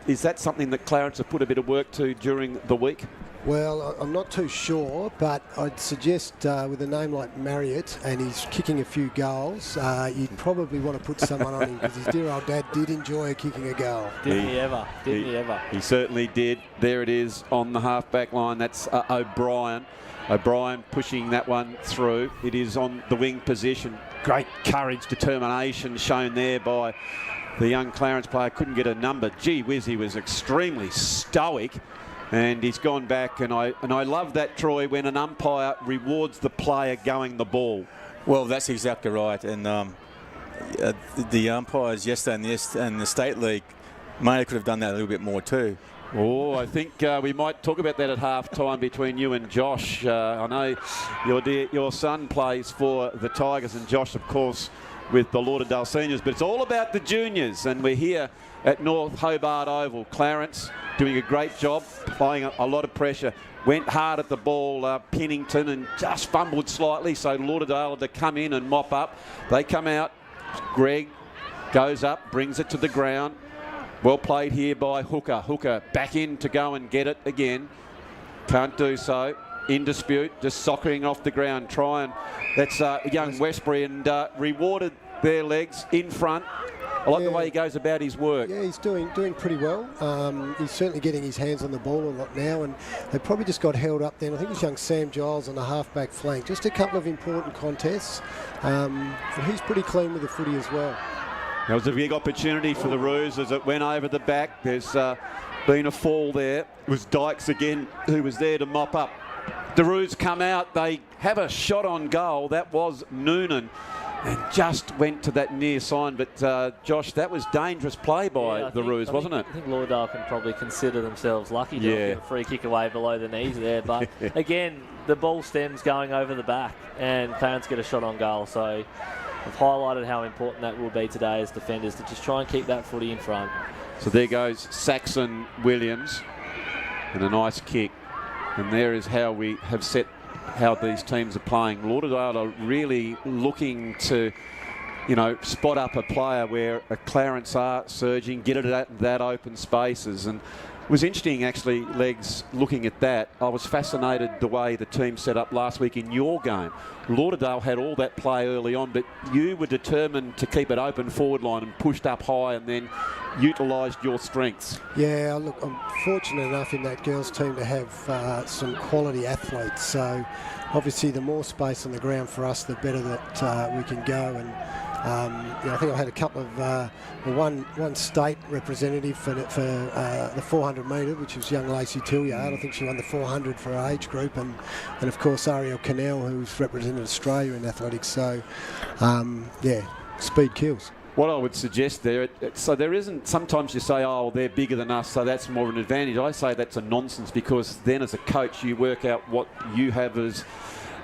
is that something that Clarence have put a bit of work to during the week? Well, I'm not too sure, but I'd suggest with a name like Marriott, and he's kicking a few goals, you'd probably want to put someone on him, because his dear old dad did enjoy kicking a goal. Didn't he ever? He certainly did. There it is on the half-back line. That's O'Brien. O'Brien pushing that one through. It is on the wing position. Great courage, determination shown there by the young Clarence player. Couldn't get a number. Gee whiz, he was extremely stoic. And he's gone back, and I love that, Troy, when an umpire rewards the player going the ball. Well, that's exactly right. And the umpires yesterday in the State League may could have done that a little bit more too. Oh, I think we might talk about that at half-time between you and Josh. I know your son plays for the Tigers, and Josh, of course, with the Lauderdale Seniors. But it's all about the juniors, and we're here at North Hobart Oval. Clarence doing a great job, applying a lot of pressure. Went hard at the ball, Pennington, and just fumbled slightly, so Lauderdale had to come in and mop up. They come out. Greg goes up, brings it to the ground. Well played here by Hooker. Hooker back in to go and get it again. Can't do so. In dispute, just soccering off the ground. Try and that's young Westbury, and rewarded their Legs in front. I like the way he goes about his work. Yeah, he's doing pretty well. He's certainly getting his hands on the ball a lot now, and they probably just got held up then. I think it was young Sam Giles on the half-back flank. Just a couple of important contests, and he's pretty clean with the footy as well. There was a big opportunity for the Roos as it went over the back. There's been a fall there. It was Dykes again who was there to mop up. The Roos come out. They have a shot on goal. That was Noonan. And just went to that near sign. But, Josh, that was dangerous play by the Roos, wasn't it? I think Lauderdale can probably consider themselves lucky to get a free kick away below the knees there. But, again, the ball stems going over the back and Clarence get a shot on goal. So I've highlighted how important that will be today as defenders to just try and keep that footy in front. So there goes Saxon Williams. And a nice kick. And there is how we have set how these teams are playing. Lauderdale are really looking to, spot up a player where a Clarence are surging, get it at that open spaces. And it was interesting, actually, Legs, looking at that. I was fascinated the way the team set up last week in your game. Lauderdale had all that play early on, but you were determined to keep it open forward line and pushed up high and then utilised your strengths. Yeah, look, I'm fortunate enough in that girls' team to have some quality athletes. So obviously the more space on the ground for us, the better that we can go. And I think I had a couple of one state representative for the 400 metre, which was young Lacey Tilliard. I think she won the 400 for her age group, and of course Ariel Cannell, who's represented Australia in athletics. So speed kills. What I would suggest there, so there isn't, sometimes you say, oh, they're bigger than us, so that's more of an advantage. I say that's a nonsense, because then as a coach you work out what you have as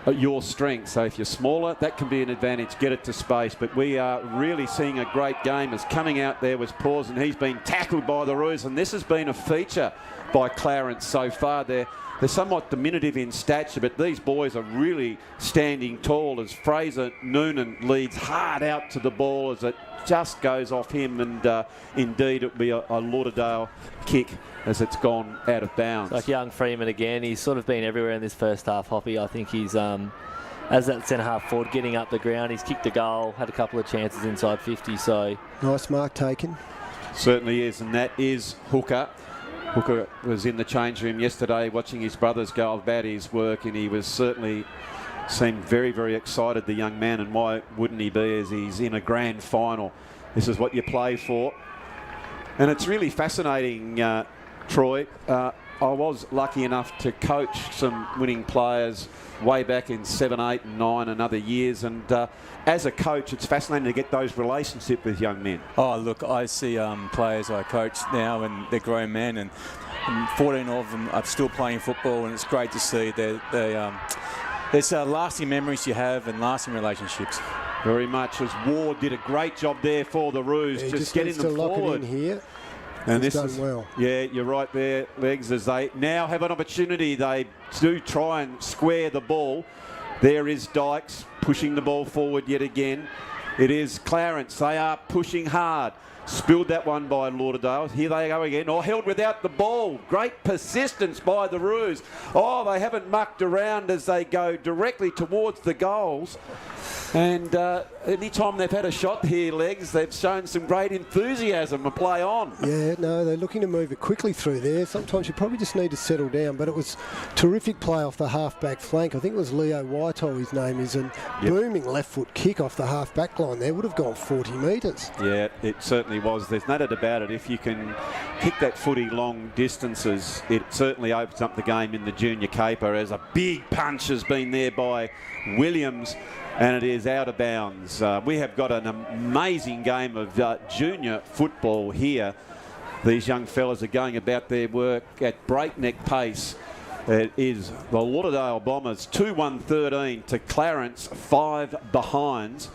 your strength. So if you're smaller, that can be an advantage, get it to space. But we are really seeing a great game. As coming out there was Paws, and he's been tackled by the Roos, and this has been a feature by Clarence so far. They're somewhat diminutive in stature, but these boys are really standing tall as Fraser Noonan leads hard out to the ball as it just goes off him, and indeed it'll be a Lauderdale kick as it's gone out of bounds. Like young Freeman again, he's sort of been everywhere in this first half, Hoppy. I think he's, as that centre-half forward, getting up the ground. He's kicked a goal, had a couple of chances inside 50, so... Nice mark taken. Certainly is, and that is Hooker. Hooker was in the change room yesterday watching his brothers go about his work, and he was certainly seemed very, very excited, the young man, and why wouldn't he be, as he's in a grand final. This is what you play for. And it's really fascinating, Troy. I was lucky enough to coach some winning players way back in 7, 8 and 9 and other years, and as a coach it's fascinating to get those relationships with young men. Oh, look, I see players I coach now, and they're grown men, and 14 of them are still playing football, and it's great to see there's lasting memories you have and lasting relationships. Very much, as Ward did a great job there for the Roos, just getting them forward. Lock it in here. And He's this done is, well. Yeah, you're right there, Legs, as they now have an opportunity. They do try and square the ball. There is Dykes pushing the ball forward yet again. It is Clarence. They are pushing hard. Spilled that one by Lauderdale. Here they go again. Oh, held without the ball. Great persistence by the Roos. Oh, they haven't mucked around as they go directly towards the goals. And any time they've had a shot here, Legs, they've shown some great enthusiasm to play on. Yeah, no, they're looking to move it quickly through there. Sometimes you probably just need to settle down, but it was terrific play off the half-back flank. I think it was Leo Whitehall, his name is, and booming left-foot kick off the half-back line there. Would have gone 40 metres. Yeah, it certainly was. There's no doubt about it. If you can kick that footy long distances, it certainly opens up the game in the junior caper, as a big punch has been there by Williams, and it is out of bounds. We have got an amazing game of junior football here. These young fellas are going about their work at breakneck pace. It is the Lauderdale Bombers 2-1-13 to Clarence 5 behinds.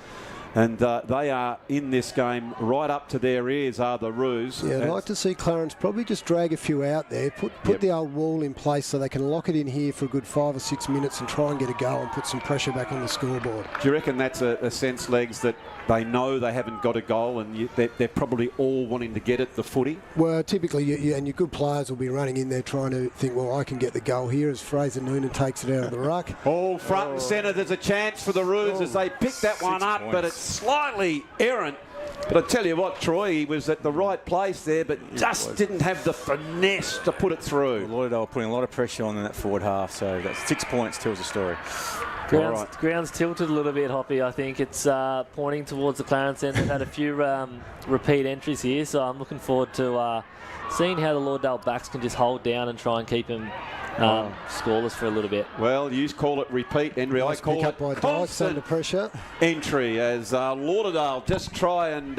And they are in this game right up to their ears, are the Roos. Yeah, I'd like to see Clarence probably just drag a few out there, put the old wall in place so they can lock it in here for a good 5 or 6 minutes and try and get a goal and put some pressure back on the scoreboard. Do you reckon that's a sense, Legs, that they know they haven't got a goal and they're probably all wanting to get at the footy? Well, typically, and your good players will be running in there trying to think, well, I can get the goal here, as Fraser Noonan takes it out of the ruck. All front and centre, there's a chance for the Roos as they pick that one up, but it's slightly errant. But I tell you what, Troy, he was at the right place there, but just didn't have the finesse to put it through. Lauderdale putting a lot of pressure on in that forward half, so that 6 points tells a story. Ground's tilted a little bit, Hoppy. I think it's pointing towards the Clarence end. They've had a few repeat entries here, so I'm looking forward to seeing how the Lauderdale backs can just hold down and try and keep him scoreless for a little bit. Well, you call it repeat entry. I call it constant under pressure entry as Lauderdale just try and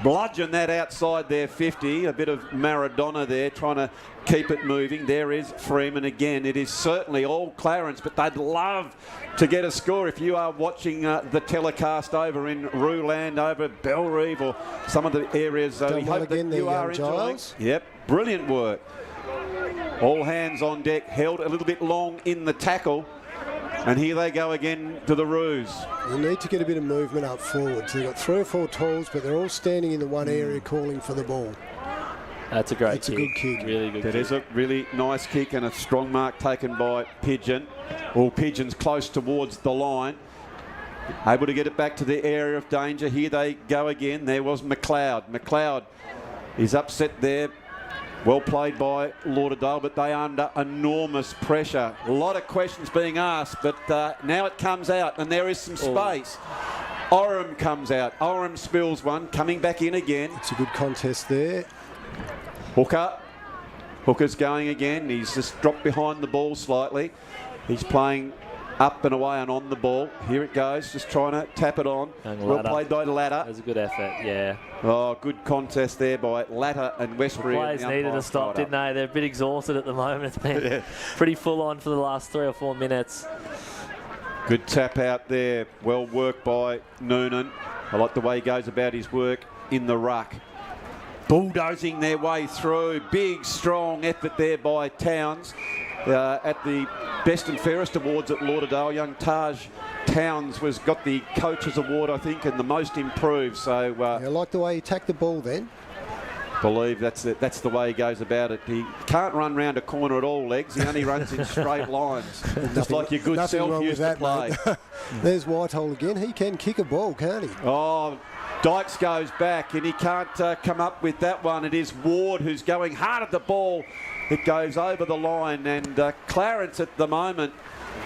bludgeon that outside their 50. A bit of Maradona there trying to keep it moving. There is Freeman again. It is certainly all Clarence, but they'd love to get a score. If you are watching the telecast over in Ruland, over Bellreeve or some of the areas, we hope that you are enjoying. Yep, brilliant work. All hands on deck, held a little bit long in the tackle. And here they go again to the Roos. You need to get a bit of movement up forward. So they've got 3 or 4 tools, but they're all standing in the one area calling for the ball. That's a great kick. It's a good kick. Really good kick. That is a really nice kick and a strong mark taken by Pigeon. All Pigeon's close towards the line. Able to get it back to the area of danger. Here they go again. There was McLeod. McLeod is upset there. Well played by Lauderdale, but they are under enormous pressure. A lot of questions being asked, but now it comes out, and there is some space. Oram comes out. Oram spills one, coming back in again. It's a good contest there. Hooker. Hooker's going again. He's just dropped behind the ball slightly. He's playing up and away and on the ball. Here it goes, just trying to tap it on. Well played by Latter. That was a good effort, yeah. Oh, good contest there by Latter and Westbury. The players needed to stop, didn't they? They're a bit exhausted at the moment. It's been pretty full on for the last 3 or 4 minutes. Good tap out there. Well worked by Noonan. I like the way he goes about his work in the ruck. Bulldozing their way through. Big, strong effort there by Towns. At the Best and Fairest Awards at Lauderdale, young Taj Towns got the Coaches Award, I think, and the most improved. So I like the way he tacked the ball then. Believe that's the way he goes about it. He can't run round a corner at all, Legs. He only runs in straight lines, just like your good self used to play. There's Whitehall again. He can kick a ball, can't he? Oh, Dykes goes back, and he can't come up with that one. It is Ward who's going hard at the ball. It goes over the line, and Clarence at the moment,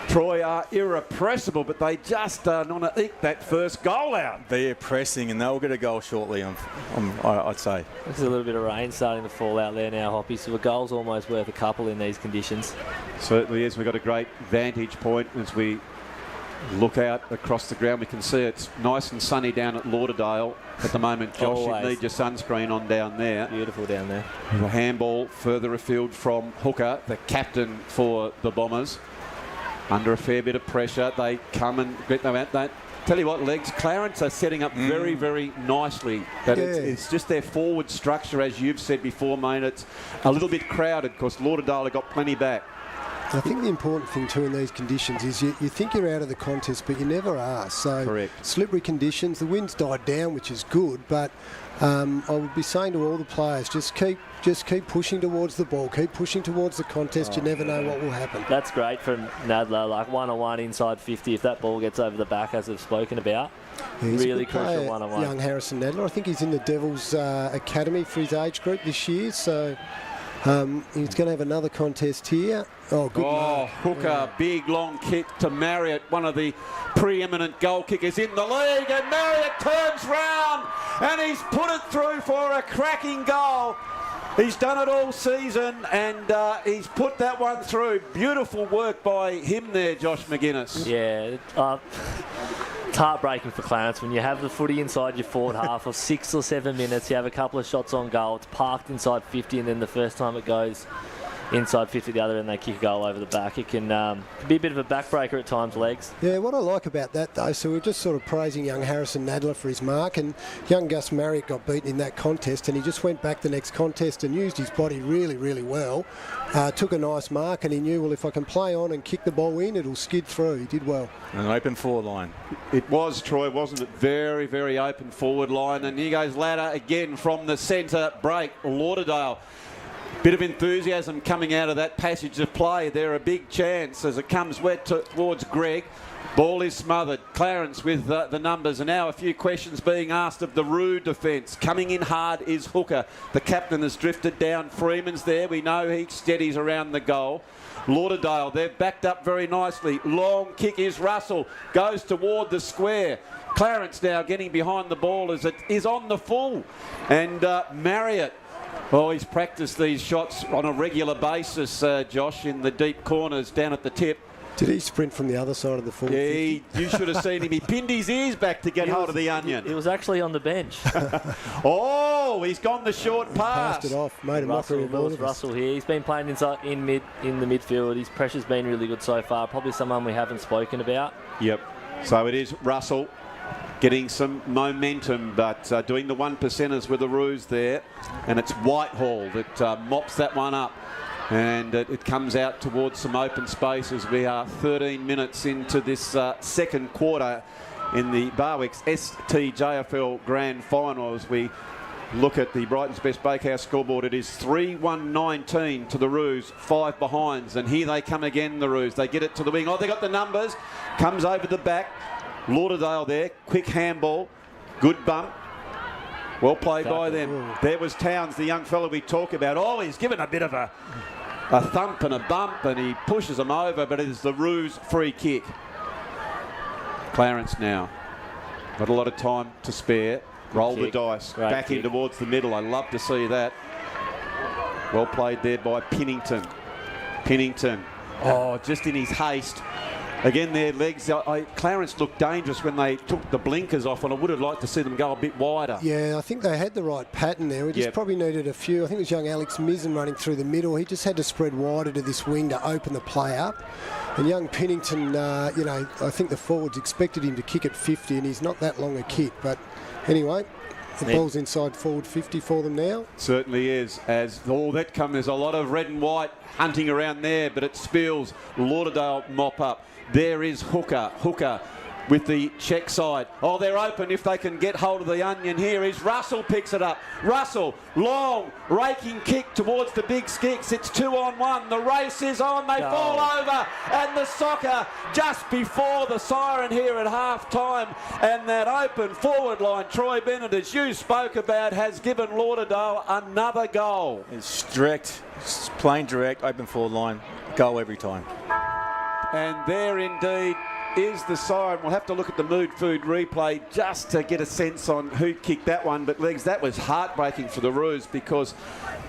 Troy, are irrepressible, but they just want to eke that first goal out. They're pressing, and they'll get a goal shortly, I'd say. There's a little bit of rain starting to fall out there now, Hoppy, so a goal's almost worth a couple in these conditions. Certainly is. We've got a great vantage point as we look out across the ground. We can see it's nice and sunny down at Lauderdale at the moment. Josh, you need your sunscreen on down there. Beautiful down there. The handball further afield from Hooker, the captain for the Bombers. Under a fair bit of pressure, they come and get them out. Tell you what, Legs, Clarence are setting up very, very nicely. It's just their forward structure, as you've said before, mate. It's a little bit crowded because Lauderdale have got plenty back. I think the important thing too in these conditions is you think you're out of the contest, but you never are. So correct. Slippery conditions, the wind's died down, which is good, but I would be saying to all the players, just keep pushing towards the ball, keep pushing towards the contest. You never know what will happen. That's great from Nadler, like 1-on-1 inside 50. If that ball gets over the back, as we've spoken about, really crucial 1-on-1. Young Harrison Nadler, I think he's in the Devils Academy for his age group this year, so he's going to have another contest here. Oh, good mark. Hooker, big long kick to Marriott, one of the preeminent goal kickers in the league, and Marriott turns round and he's put it through for a cracking goal. He's done it all season, and he's put that one through. Beautiful work by him there, Josh McGuinness. Yeah, it's heartbreaking for Clarence when you have the footy inside your forward half for 6 or 7 minutes. You have a couple of shots on goal. It's parked inside 50, and then the first time it goes inside 50 the other, and they kick a goal over the back. It can be a bit of a backbreaker at times, Legs. Yeah, what I like about that, though, so we're just sort of praising young Harrison Nadler for his mark, and young Gus Marriott got beaten in that contest, and he just went back the next contest and used his body really, really well. Took a nice mark, and he knew, well, if I can play on and kick the ball in, it'll skid through. He did well. An open forward line. It was, Troy, wasn't it? Very, very open forward line, and here goes Ladder again from the centre break. Lauderdale. Bit of enthusiasm coming out of that passage of play. They're a big chance as it comes wet towards Greg. Ball is smothered. Clarence with the numbers. And now a few questions being asked of the Roo defence. Coming in hard is Hooker. The captain has drifted down. Freeman's there. We know he steadies around the goal. Lauderdale, they've backed up very nicely. Long kick is Russell. Goes toward the square. Clarence now getting behind the ball as it is on the full. And Marriott. Oh, he's practiced these shots on a regular basis, Josh, in the deep corners down at the tip. Did he sprint from the other side of the full? Yeah, you should have seen him. He pinned his ears back to get hold of the onion. He was actually on the bench. Oh, he's gone the short pass. Passed it off, made a mockery of all of us. Russell here. He's been playing inside in the midfield. His pressure's been really good so far. Probably someone we haven't spoken about. Yep. So it is Russell getting some momentum, but doing the 1%ers with the Roos there. And it's Whitehall that mops that one up. And it comes out towards some open space as we are 13 minutes into this second quarter in the Barwick's STJFL Grand Final. As we look at the Brighton's Best Bakehouse scoreboard, it is 3-1-19 to the Roos, 5 behinds. And here they come again, the Roos. They get it to the wing. Oh, they got the numbers. Comes over the back. Lauderdale there. Quick handball. Good bump. Well played by them. There was Towns, the young fellow we talk about. Oh, he's given a bit of a thump and a bump, and he pushes them over, but it is the Roos free kick. Clarence now. Not a lot of time to spare. Roll the dice. Great back in towards the middle. I love to see that. Well played there by Pennington. Oh, just in his haste. Again, their legs. Clarence looked dangerous when they took the blinkers off, and I would have liked to see them go a bit wider. Yeah, I think they had the right pattern there. We just probably needed a few. I think it was young Alex Mizzen running through the middle. He just had to spread wider to this wing to open the play up. And young Pennington, I think the forwards expected him to kick at 50, and he's not that long a kick. But anyway, the ball's inside forward 50 for them now. Certainly is. As all that comes, there's a lot of red and white hunting around there, but it spills. Lauderdale mop up. There is Hooker with the check side. Oh, they're open if they can get hold of the onion. Here is Russell, picks it up. Russell, long, raking kick towards the big skicks. It's 2-on-1. The race is on. They fall over. And the soccer just before the siren here at half-time. And that open forward line, Troy Bennett, as you spoke about, has given Lauderdale another goal. It's direct, it's plain direct, open forward line, goal every time. And there indeed is the siren. We'll have to look at the Mood Food replay just to get a sense on who kicked that one. But, Legs, that was heartbreaking for the Roos because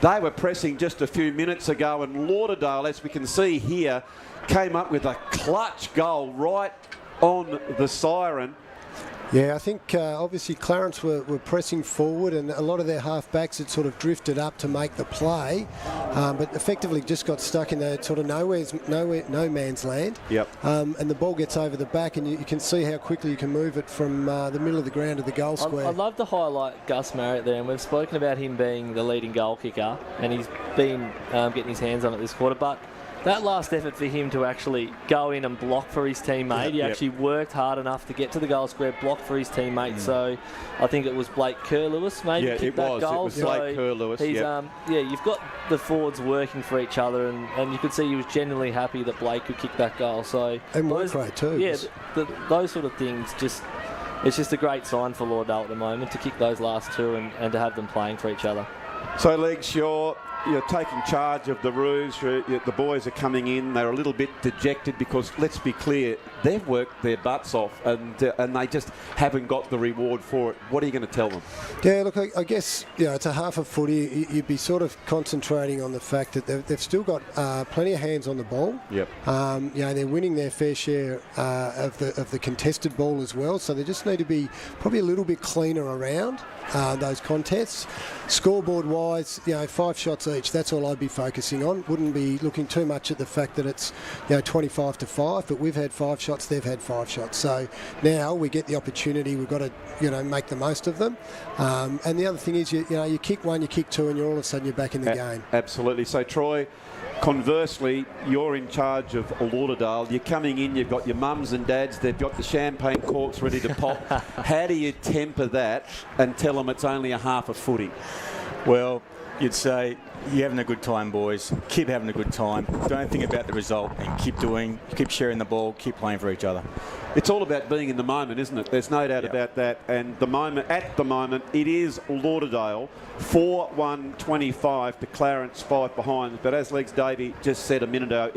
they were pressing just a few minutes ago. And Lauderdale, as we can see here, came up with a clutch goal right on the siren. Yeah, I think obviously Clarence were pressing forward, and a lot of their half-backs had sort of drifted up to make the play, but effectively just got stuck in that sort of no man's land. Yep. And the ball gets over the back, and you can see how quickly you can move it from the middle of the ground to the goal square. I'd love to highlight Gus Marriott there, and we've spoken about him being the leading goal kicker, and he's been getting his hands on it this quarter, but that last effort for him to actually go in and block for his teammate, he actually worked hard enough to get to the goal square, block for his teammate. So I think it was Blake Kerr-Lewis maybe kicked that goal. It was Blake Kerr-Lewis. He's, you've got the forwards working for each other, and you could see he was genuinely happy that Blake could kick that goal. So and Whitecray too. Yeah, those sort of things it's just a great sign for Lauderdale at the moment to kick those last two and to have them playing for each other. So, Legs, you're taking charge of the Roos. The boys are coming in. They're a little bit dejected because, let's be clear, they've worked their butts off and they just haven't got the reward for it. What are you going to tell them? Yeah, look, I guess it's a half of footy. You'd be sort of concentrating on the fact that they've still got plenty of hands on the ball. Yep. They're winning their fair share of the contested ball as well. So they just need to be probably a little bit cleaner around those contests. Scoreboard-wise, 5 shots each. That's all I'd be focusing on. Wouldn't be looking too much at the fact that it's 25-5, but we've had 5 shots, they've had 5 shots. So now we get the opportunity. We've got to make the most of them. And the other thing is, you kick one, you kick two, and you're all of a sudden you're back in the game. Absolutely. So Troy, conversely, you're in charge of Lauderdale. You're coming in, you've got your mums and dads, they've got the champagne corks ready to pop. How do you temper that and tell them it's only a half a footy? Well, you'd say, you're having a good time, boys. Keep having a good time. Don't think about the result and keep sharing the ball, keep playing for each other. It's all about being in the moment, isn't it? There's no doubt about that. And at the moment, it is Lauderdale 4-1-25 to Clarence 5 behind. But as Legs Davey just said a minute ago,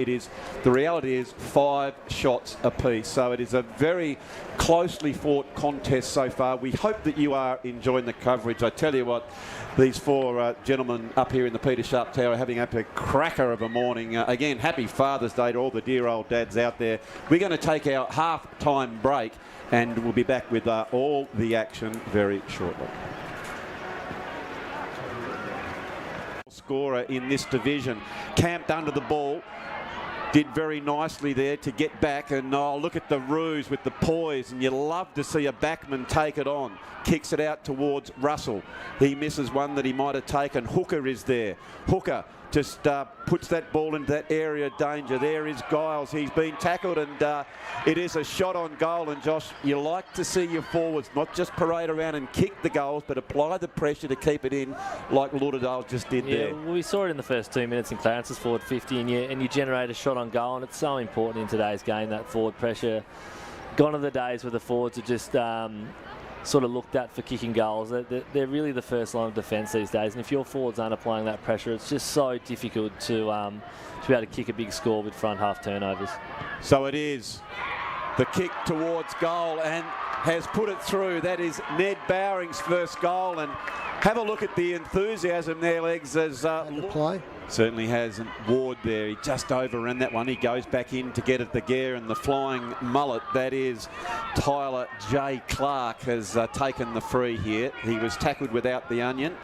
the reality is 5 shots apiece. So it is a very closely fought contest so far. We hope that you are enjoying the coverage. I tell you what, these 4 gentlemen up here in the Peter Sharp Tower are having a cracker of a morning. Again, happy Father's Day to all the dear old dads out there. We're going to take our half-time break and we'll be back with all the action very shortly. Scorer in this division, camped under the ball. Did very nicely there to get back, and look at the ruse with the poise, and you love to see a backman take it on. Kicks it out towards Russell. He misses one that he might have taken. Hooker is there. Hooker just puts that ball into that area of danger. There is Giles. He's been tackled, and it is a shot on goal. And Josh, you like to see your forwards not just parade around and kick the goals, but apply the pressure to keep it in, like Lauderdale just did there. Well, we saw it in the first 2 minutes in Clarence's forward 50, and you generate a shot on goal, and it's so important in today's game, that forward pressure. Gone are the days where the forwards are just sort of looked at for kicking goals. They're really the first line of defence these days, and if your forwards aren't applying that pressure, it's just so difficult to be able to kick a big score with front half turnovers. So it is the kick towards goal and has put it through. That is Ned Bowring's first goal, and have a look at the enthusiasm there, Legs, as play. Certainly hasn't. Ward there, he just overran that one. He goes back in to get at the gear, and the flying mullet, that is Tyler J. Clark, has taken the free here. He was tackled without the onion,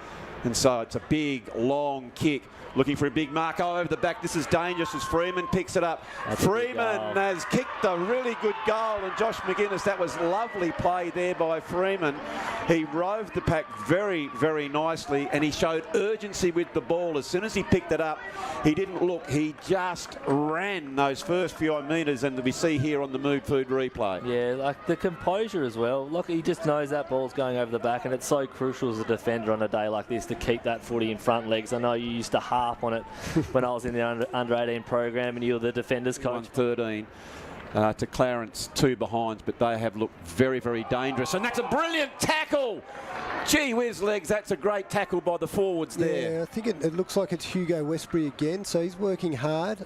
and so it's a big, long kick. Looking for a big mark over the back. This is dangerous as Freeman picks it up. Freeman has kicked a really good goal, and Josh McGuinness, that was lovely play there by Freeman. He roved the pack very, very nicely, and he showed urgency with the ball. As soon as he picked it up, he didn't look. He just ran those first few metres, and we see here on the Mood Food replay. Yeah, like the composure as well. Look, he just knows that ball's going over the back, and it's so crucial as a defender on a day like this to keep that footy in front. Legs, I know you used to harp on it when I was in the under 18 program, and you were the defenders coach. 13 to Clarence, 2 behinds, but they have looked very, very dangerous, and that's a brilliant tackle. Gee whiz, Legs, that's a great tackle by the forwards there. Yeah, I think it looks like it's Hugo Westbury again, so he's working hard.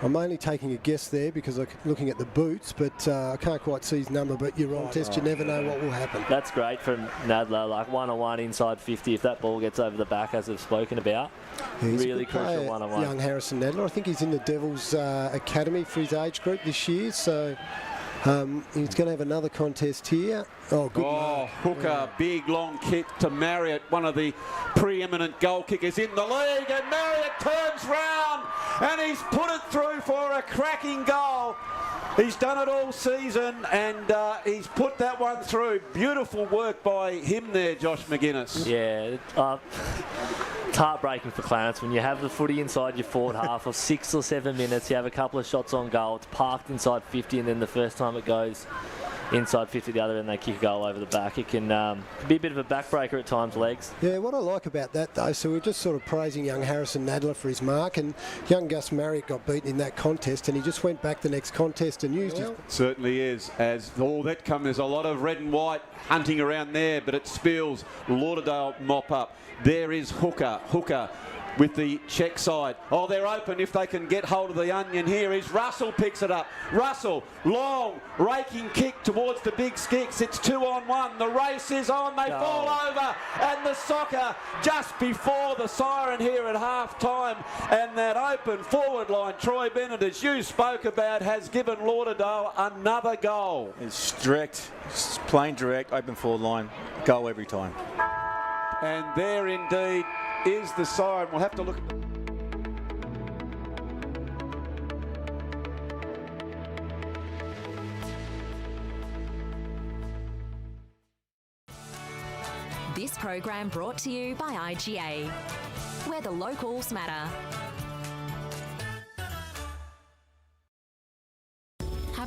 I'm only taking a guess there because I'm looking at the boots, but I can't quite see his number, but you're on test, you never know what will happen. That's great from Nadler, like 1-on-1 inside 50 if that ball gets over the back, as we've spoken about. Yeah, really crucial 1-on-1. Young Harrison Nadler, I think he's in the Devils Academy for his age group this year, so he's going to have another contest here. Oh, good. Hooker, big long kick to Marriott, one of the preeminent goal kickers in the league, and Marriott turns round and he's put it through for a cracking goal. He's done it all season, and he's put that one through. Beautiful work by him there, Josh McGuinness. Yeah, it's heartbreaking for Clarence when you have the footy inside your forward half for 6 or 7 minutes. You have a couple of shots on goal. It's parked inside 50, and then the first time it goes inside 50 the other, and they kick a goal over the back. It can be a bit of a backbreaker at times, Legs. Yeah, what I like about that, though, so we're just sort of praising young Harrison Nadler for his mark, and young Gus Marriott got beaten in that contest, and he just went back the next contest and used it. Certainly is, as all that comes, there's a lot of red and white hunting around there, but it spills. Lauderdale mop up. There is Hooker. Hooker with the check side. Oh, they're open if they can get hold of the onion. Here is Russell, picks it up. Russell, long, raking kick towards the big skicks. It's 2-on-1. The race is on. They fall over. And the soccer just before the siren here at half-time. And that open forward line, Troy Bennett, as you spoke about, has given Lauderdale another goal. It's direct, it's plain direct, open forward line, goal every time. And there indeed is the siren. We'll have to look at the... This program brought to you by IGA, where the locals matter.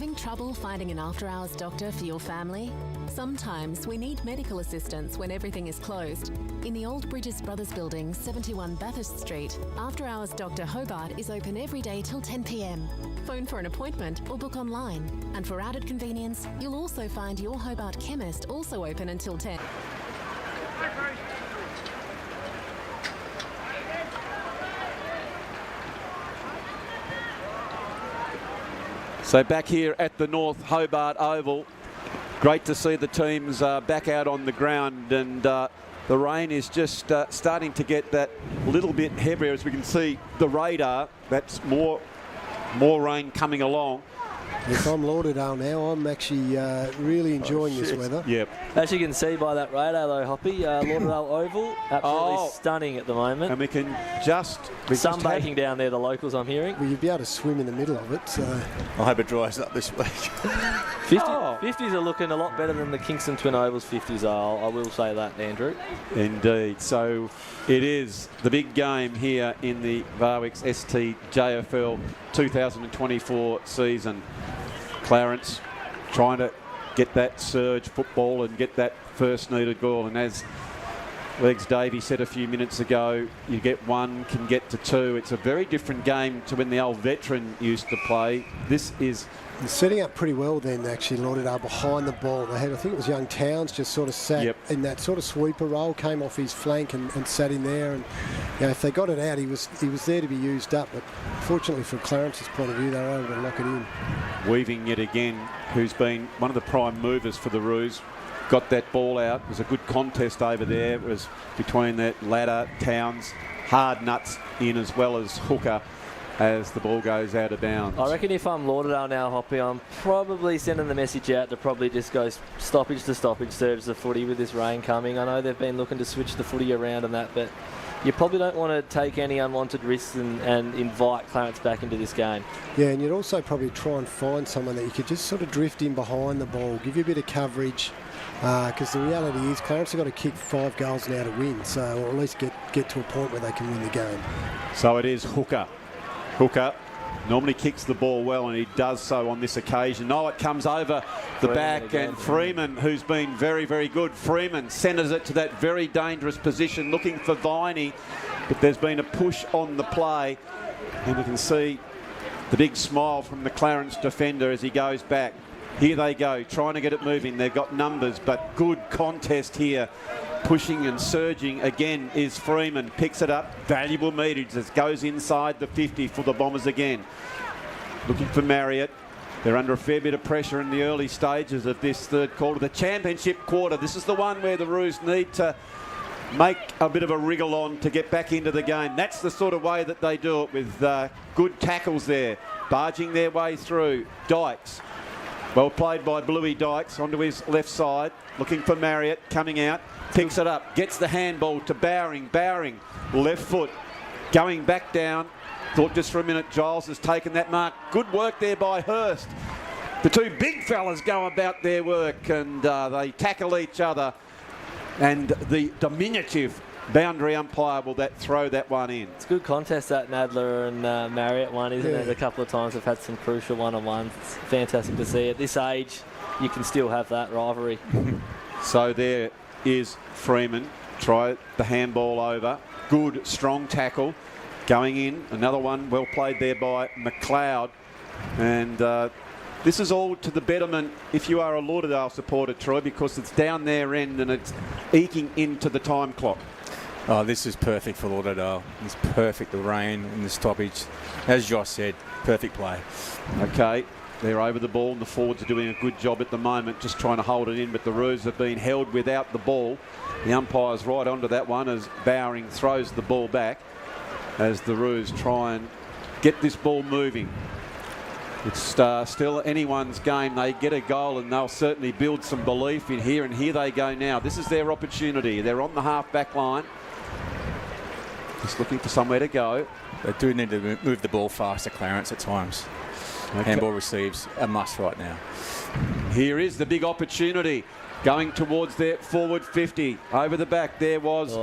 Having trouble finding an after-hours doctor for your family? Sometimes we need medical assistance when everything is closed. In the Old Bridges Brothers Building, 71 Bathurst Street, after-hours Dr. Hobart is open every day till 10 p.m. Phone for an appointment or book online. And for added convenience, you'll also find your Hobart chemist also open until 10. So back here at the North Hobart Oval, great to see the teams back out on the ground, and the rain is just starting to get that little bit heavier. As we can see the radar, that's more rain coming along. If I'm Lauderdale now, I'm actually really enjoying this weather. Yep. As you can see by that radar though, Hoppy, Lauderdale Oval, absolutely stunning at the moment. And we can just... Sunbaking down there, the locals I'm hearing. Well, you'd be able to swim in the middle of it, so... I hope it dries up this week. 50s are looking a lot better than the Kingston Twin Ovals 50s are, I will say that, Andrew. Indeed. So it is the big game here in the Barwick's STJFL 2024 season. Clarence trying to get that surge football and get that first needed goal. And as Legs Davey said a few minutes ago, you get one, can get to two. It's a very different game to when the old veteran used to play. This is... setting up pretty well then, actually, Lauderdale behind the ball. They had, I think it was young Towns, just sort of sat in that sort of sweeper role, came off his flank and sat in there. And you know, if they got it out, he was there to be used up. But fortunately from Clarence's point of view, they were able to lock it in. Weaving yet again, who's been one of the prime movers for the Roos, got that ball out. It was a good contest over there. It was between that ladder, Towns, hard nuts in as well as Hooker, as the ball goes out of bounds. I reckon if I'm Lauderdale now, Hoppy, I'm probably sending the message out to probably just go stoppage to stoppage, serves the footy with this rain coming. I know they've been looking to switch the footy around and that, but you probably don't want to take any unwanted risks and invite Clarence back into this game. Yeah, and you'd also probably try and find someone that you could just sort of drift in behind the ball, give you a bit of coverage, because the reality is Clarence have got to kick 5 goals now to win, so or at least get to a point where they can win the game. So it is Hooker. Hooker normally kicks the ball well, and he does so on this occasion. No, it comes over the back, and Freeman, who's been very, very good. Freeman centres it to that very dangerous position, looking for Viney, but there's been a push on the play, and you can see the big smile from the Clarence defender as he goes back. Here they go, trying to get it moving. They've got numbers, but good contest here. Pushing and surging again is Freeman. Picks it up. Valuable meterage as goes inside the 50 for the Bombers again. Looking for Marriott. They're under a fair bit of pressure in the early stages of this third quarter. The championship quarter. This is the one where the Roos need to make a bit of a wriggle on to get back into the game. That's the sort of way that they do it, with good tackles there. Barging their way through. Dykes. Well played by Bluey Dykes onto his left side. Looking for Marriott, coming out. Picks it up, gets the handball to Bowring. Bowring, left foot, going back down. Thought just for a minute Giles has taken that mark. Good work there by Hurst. The two big fellas go about their work, and they tackle each other. And the diminutive boundary umpire will throw that one in. It's a good contest, that Nadler and Marriott one, isn't it? A couple of times they've had some crucial one-on-ones. It's fantastic to see. At this age, you can still have that rivalry. So there is Freeman. Try the handball over. Good, strong tackle. Going in. Another one well played there by McLeod. And this is all to the betterment if you are a Lauderdale supporter, Troy, because it's down their end and it's eking into the time clock. Oh, this is perfect for Lauderdale. It's perfect, the rain and the stoppage. As Josh said, perfect play. Okay, they're over the ball and the forwards are doing a good job at the moment, just trying to hold it in, but the Roos have been held without the ball. The umpire's right onto that one as Bowring throws the ball back as the Roos try and get this ball moving. It's still anyone's game. They get a goal and they'll certainly build some belief in here, and here they go now. This is their opportunity. They're on the half-back line. Just looking for somewhere to go. They do need to move the ball faster, Clarence, at times. Okay. Handball receives a must right now. Here is the big opportunity. Going towards their forward 50. Over the back there was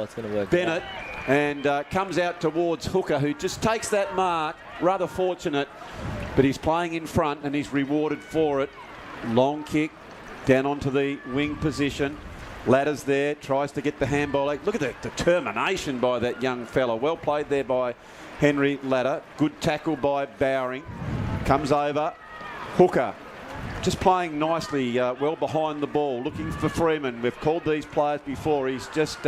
Bennett. And comes out towards Hooker, who just takes that mark. Rather fortunate. but he's playing in front and he's rewarded for it. Long kick down onto the wing position. Ladder's there, tries to get the handball. Look at the determination by that young fella. Well played there by Henry Ladder. Good tackle by Bowring. Comes over. Hooker just playing nicely, well behind the ball, looking for Freeman. We've called these players before. He's just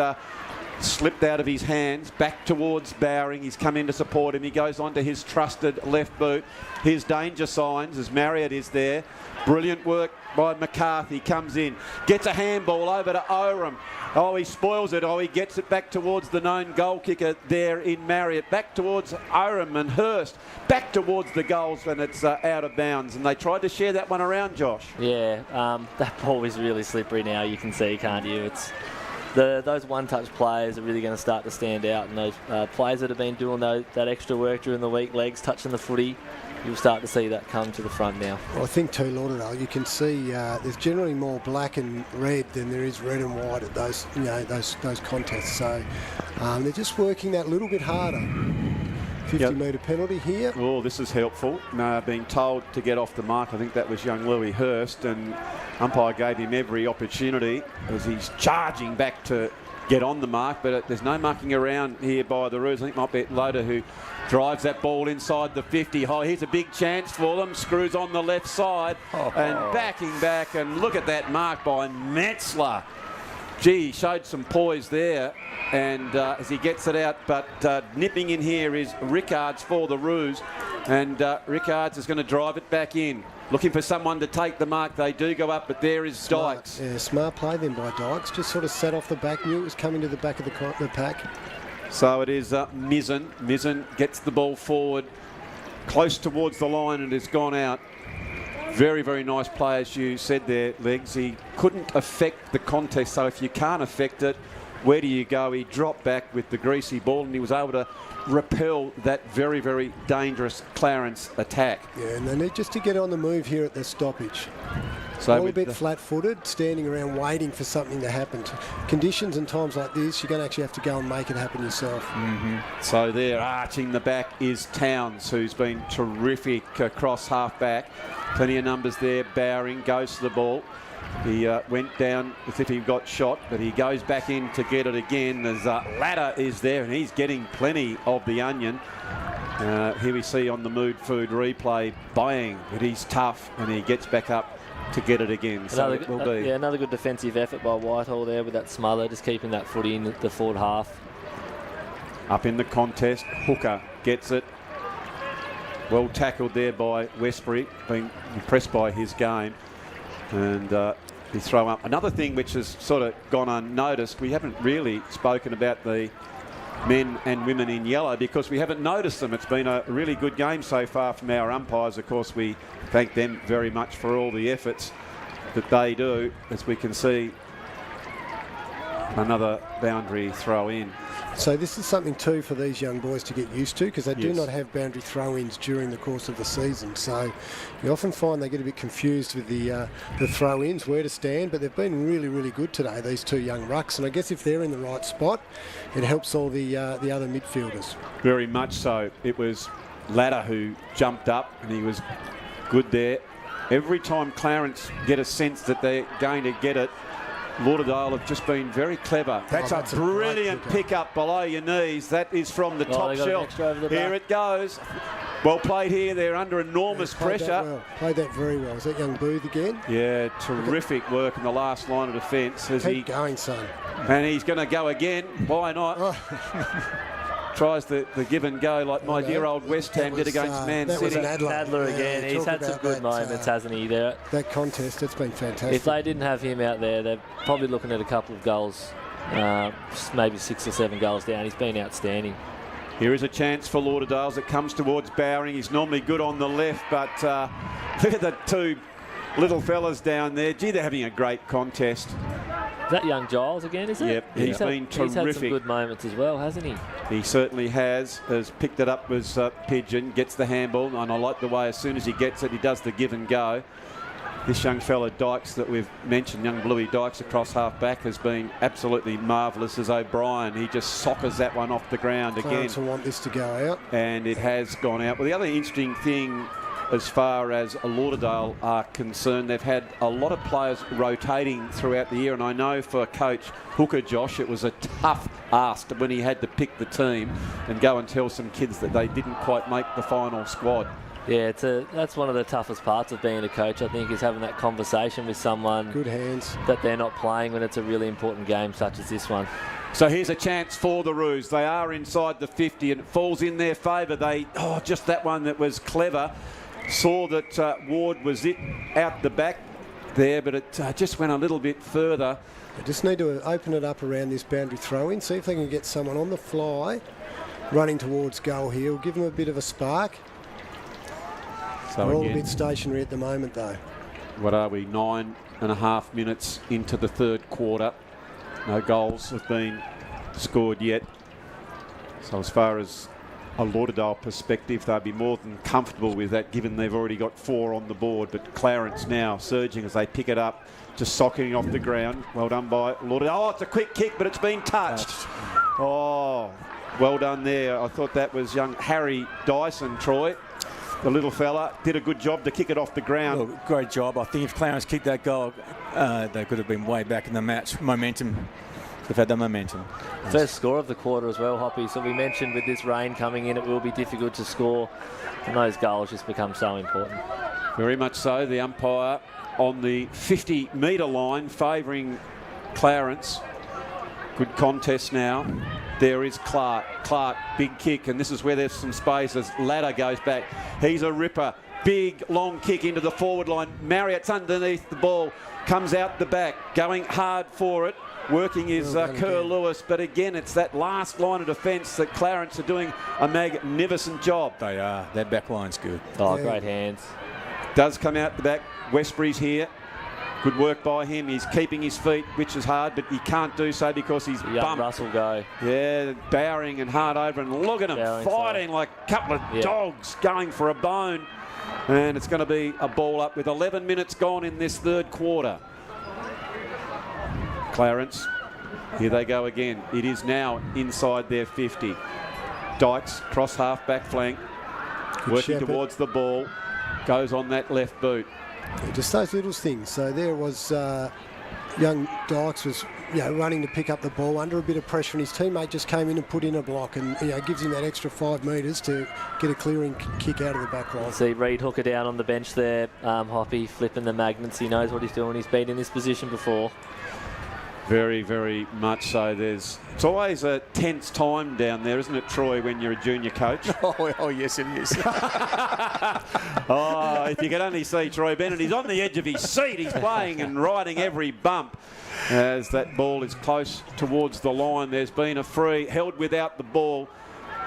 slipped out of his hands, back towards Bowring. He's come in to support him. He goes on to his trusted left boot. His danger signs as Marriott is there. Brilliant work by McCarthy. Comes in, gets a handball over to Oram. Oh, he spoils it. Oh, he gets it back towards the known goal kicker there in Marriott. Back towards Oram and Hurst. Back towards the goals when it's out of bounds. And they tried to share that one around, Josh. Yeah, that ball is really slippery now. You can see, can't you? It's those one-touch players are really going to start to stand out. And those players that have been doing that extra work during the week, legs touching the footy, you'll start to see that come to the front now. Well, I think too, Lauderdale, you can see there's generally more black and red than there is red and white at those, those contests. So they're just working that little bit harder. 50-metre penalty here. Oh, this is helpful. Being told to get off the mark. I think that was young Louis Hurst, and umpire gave him every opportunity as he's charging back to get on the mark, but there's no mucking around here by the Roos. I think it might be Loader who drives that ball inside the 50. Oh, here's a big chance for them. Screws on the left side and backing back, and look at that mark by Metzler. Gee, he showed some poise there, and as he gets it out, but nipping in here is Rickards for the Roos, and Rickards is going to drive it back in. Looking for someone to take the mark. They do go up, but there is Dykes. Yeah, smart play then by Dykes. Just sort of sat off the back, knew it was coming to the back of the pack. So it is Mizzen. Mizzen gets the ball forward, close towards the line, and has gone out. Very, very nice play, as you said there, Legs. He couldn't affect the contest, so if you can't affect it, where do you go? He dropped back with the greasy ball, and he was able to repel that very, very dangerous Clarence attack. Yeah, and they need just to get on the move here at the stoppage. So all a bit flat-footed, standing around waiting for something to happen. Conditions and times like this, you're going to actually have to go and make it happen yourself. So there, arching the back is Towns, who's been terrific across half-back. Plenty of numbers there. Bowring goes to the ball. He went down as if he got shot, but he goes back in to get it again as Ladder is there, and he's getting plenty of the onion. Here we see on the Mood Food replay, bang, but he's tough, and he gets back up to get it again. So it will be. Yeah, another good defensive effort by Whitehall there with that smother, just keeping that footy in the forward half. Up in the contest, Hooker gets it. Well tackled there by Westbury, being impressed by his game. And he throw up. Another thing which has sort of gone unnoticed, we haven't really spoken about the men and women in yellow because we haven't noticed them. It's been a really good game so far from our umpires. Of course, we thank them very much for all the efforts that they do. As we can see, another boundary throw in. So this is something too for these young boys to get used to, because they do not have boundary throw-ins during the course of the season. So you often find they get a bit confused with the throw-ins, where to stand, but they've been really, really good today, these two young rucks. And I guess if they're in the right spot, it helps all the other midfielders. Very much so. It was Ladder who jumped up, and he was good there. Every time Clarence get a sense that they're going to get it, Lauderdale have just been very clever. That's a brilliant pick-up below your knees. That is from the top shelf. Here it goes. Well played here. They're under enormous pressure. Played that very well. Is that young Booth again? Yeah, terrific work in the last line of defence. Keep going, son. And he's going to go again. Why not? Tries the give and go like my dear old West Ham did against Man City. Nadler again. He's had some good moments, hasn't he? There. That contest, it's been fantastic. If they didn't have him out there, they're probably looking at a couple of goals, maybe 6 or 7 goals down. He's been outstanding. Here is a chance for Lauderdale as it comes towards Bowring. He's normally good on the left, but look at the two little fellas down there. Gee, they're having a great contest. Is that young Giles again, is it? Yep, he's been terrific. He's had some good moments as well, hasn't he? He certainly has picked it up as Pigeon, gets the handball, and I like the way as soon as he gets it, he does the give and go. This young fella Dykes that we've mentioned, young Bluey Dykes across half-back, has been absolutely marvellous as O'Brien. He just soccers that one off the ground again. Clarence will want this to go out. And it has gone out. Well, the other interesting thing as far as Lauderdale are concerned. They've had a lot of players rotating throughout the year, and I know for Coach Hooker Josh it was a tough ask when he had to pick the team and go and tell some kids that they didn't quite make the final squad. Yeah, that's one of the toughest parts of being a coach, I think, is having that conversation with someone. Good hands. That they're not playing when it's a really important game such as this one. So here's a chance for the Roos. They are inside the 50 and it falls in their favour. Just that one that was clever. Saw that Ward was out the back there, but it just went a little bit further. They just need to open it up around this boundary throw-in, see if they can get someone on the fly running towards goal here. Give them a bit of a spark. So we're all a bit stationary at the moment, though. What are we, 9.5 minutes into the third quarter? No goals have been scored yet. So as far as a Lauderdale perspective, they'll be more than comfortable with that, given they've already got 4 on the board. But Clarence now surging as they pick it up, just socketing off the ground. Well done by Lauderdale. Oh, it's a quick kick, but it's been touched. Oh, well done there. I thought that was young Harry Dyson, Troy. The little fella did a good job to kick it off the ground. Well, great job. I think if Clarence kicked that goal, they could have been way back in the match. Momentum. They've had the momentum. First score of the quarter as well, Hoppy. So we mentioned with this rain coming in, it will be difficult to score. And those goals just become so important. Very much so. The umpire on the 50-metre line favouring Clarence. Good contest now. There is Clark. Clark, big kick, and this is where there's some space as Ladder goes back. He's a ripper. Big, long kick into the forward line. Marriott's underneath the ball. Comes out the back, going hard for it. Working his Kerr Lewis, but again, it's that last line of defence that Clarence are doing a magnificent job. They are. Their back line's good. Oh, yeah. Great hands. Does come out the back. Westbury's here. Good work by him. He's keeping his feet, which is hard, but he can't do so because he's bumped. Russell go. Yeah, Bowering and hard over, and look at him fighting like a couple of dogs going for a bone. And it's going to be a ball up with 11 minutes gone in this third quarter. Clarence, here they go again. It is now inside their 50. Dykes, cross half back flank, working towards the ball, goes on that left boot. Yeah, just those little things. So there was young Dykes was running to pick up the ball under a bit of pressure, and his teammate just came in and put in a block, and gives him that extra 5 metres to get a clearing kick out of the back line. See Reid Hooker down on the bench there, Hoppy flipping the magnets. He knows what he's doing. He's been in this position before. Very, very much so. It's always a tense time down there, isn't it, Troy, when you're a junior coach? Oh yes, it is. Oh, if you could only see Troy Bennett, he's on the edge of his seat. He's playing and riding every bump as that ball is close towards the line. There's been a free held without the ball.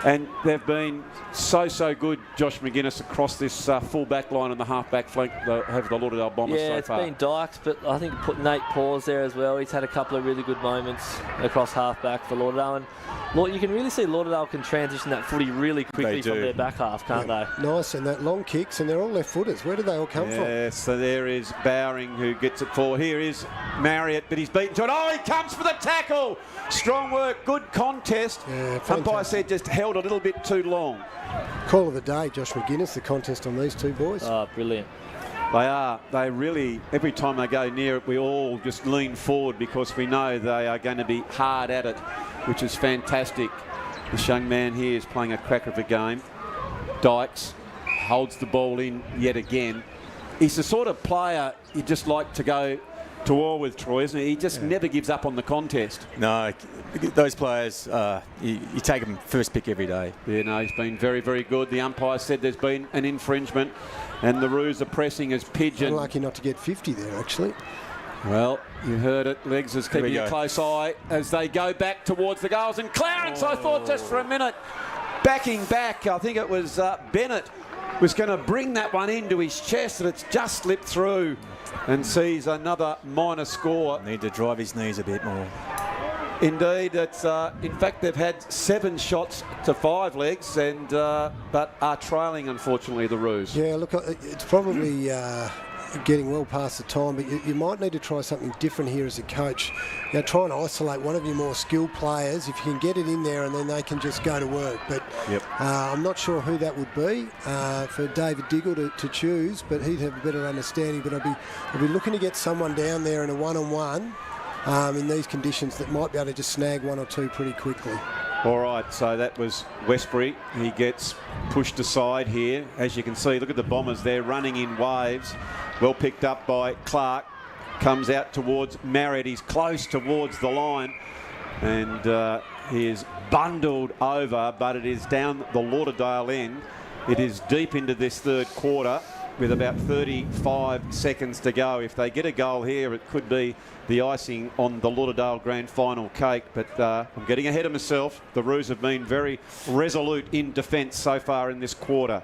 And they've been so good, Josh McGuinness, across this full back line and the half back flank of the Lauderdale Bombers so far. Yeah, it's been Dykes, but I think put Nate Paws there as well. He's had a couple of really good moments across half back for Lauderdale. And you can really see Lauderdale can transition that footy really quickly from their back half, can't they? Nice, and that long kicks, and they're all left footers. Where do they all come from? Yes, so there is Bowering who gets it for. Here is Marriott, but he's beaten to it. Oh, he comes for the tackle. Strong work, good contest. Yeah, umpire said just held a little bit too long. Call of the day, Josh McGuinness, the contest on these two boys. Oh, brilliant. They are. They really, every time they go near it, we all just lean forward because we know they are going to be hard at it, which is fantastic. This young man here is playing a cracker of a game. Dykes holds the ball in yet again. He's the sort of player you just like to go to war with, Troy, isn't he? He just never gives up on the contest. No, those players, you take them first pick every day. Yeah, no, he's been very, very good. The umpire said there's been an infringement, and the Roos are pressing as Pigeon. Unlucky not to get 50 there, actually. Well, you heard it. Legs is keeping a close eye as they go back towards the goals. And Clarence, I thought just for a minute, backing back, I think it was Bennett, was going to bring that one into his chest, and it's just slipped through and sees another minor score. Need to drive his knees a bit more. Indeed, it's in fact they've had 7 shots to 5 legs, and but are trailing, unfortunately, the Roos. Yeah, look, it's probably getting well past the time, but you might need to try something different here as a coach. Try and isolate one of your more skilled players if you can get it in there, and then they can just go to work. But I'm not sure who that would be for David Diggle to choose, but he'd have a better understanding. But I'd be looking to get someone down there in a one-on-one in these conditions that might be able to just snag one or two pretty quickly. All right, so that was Westbury. He gets pushed aside here. As you can see, look at the Bombers. They're running in waves. Well picked up by Clark. Comes out towards Marriott. He's close towards the line. And he is bundled over, but it is down the Lauderdale end. It is deep into this third quarter with about 35 seconds to go. If they get a goal here, it could be the icing on the Lauderdale Grand Final cake. But I'm getting ahead of myself. The Roos have been very resolute in defence so far in this quarter.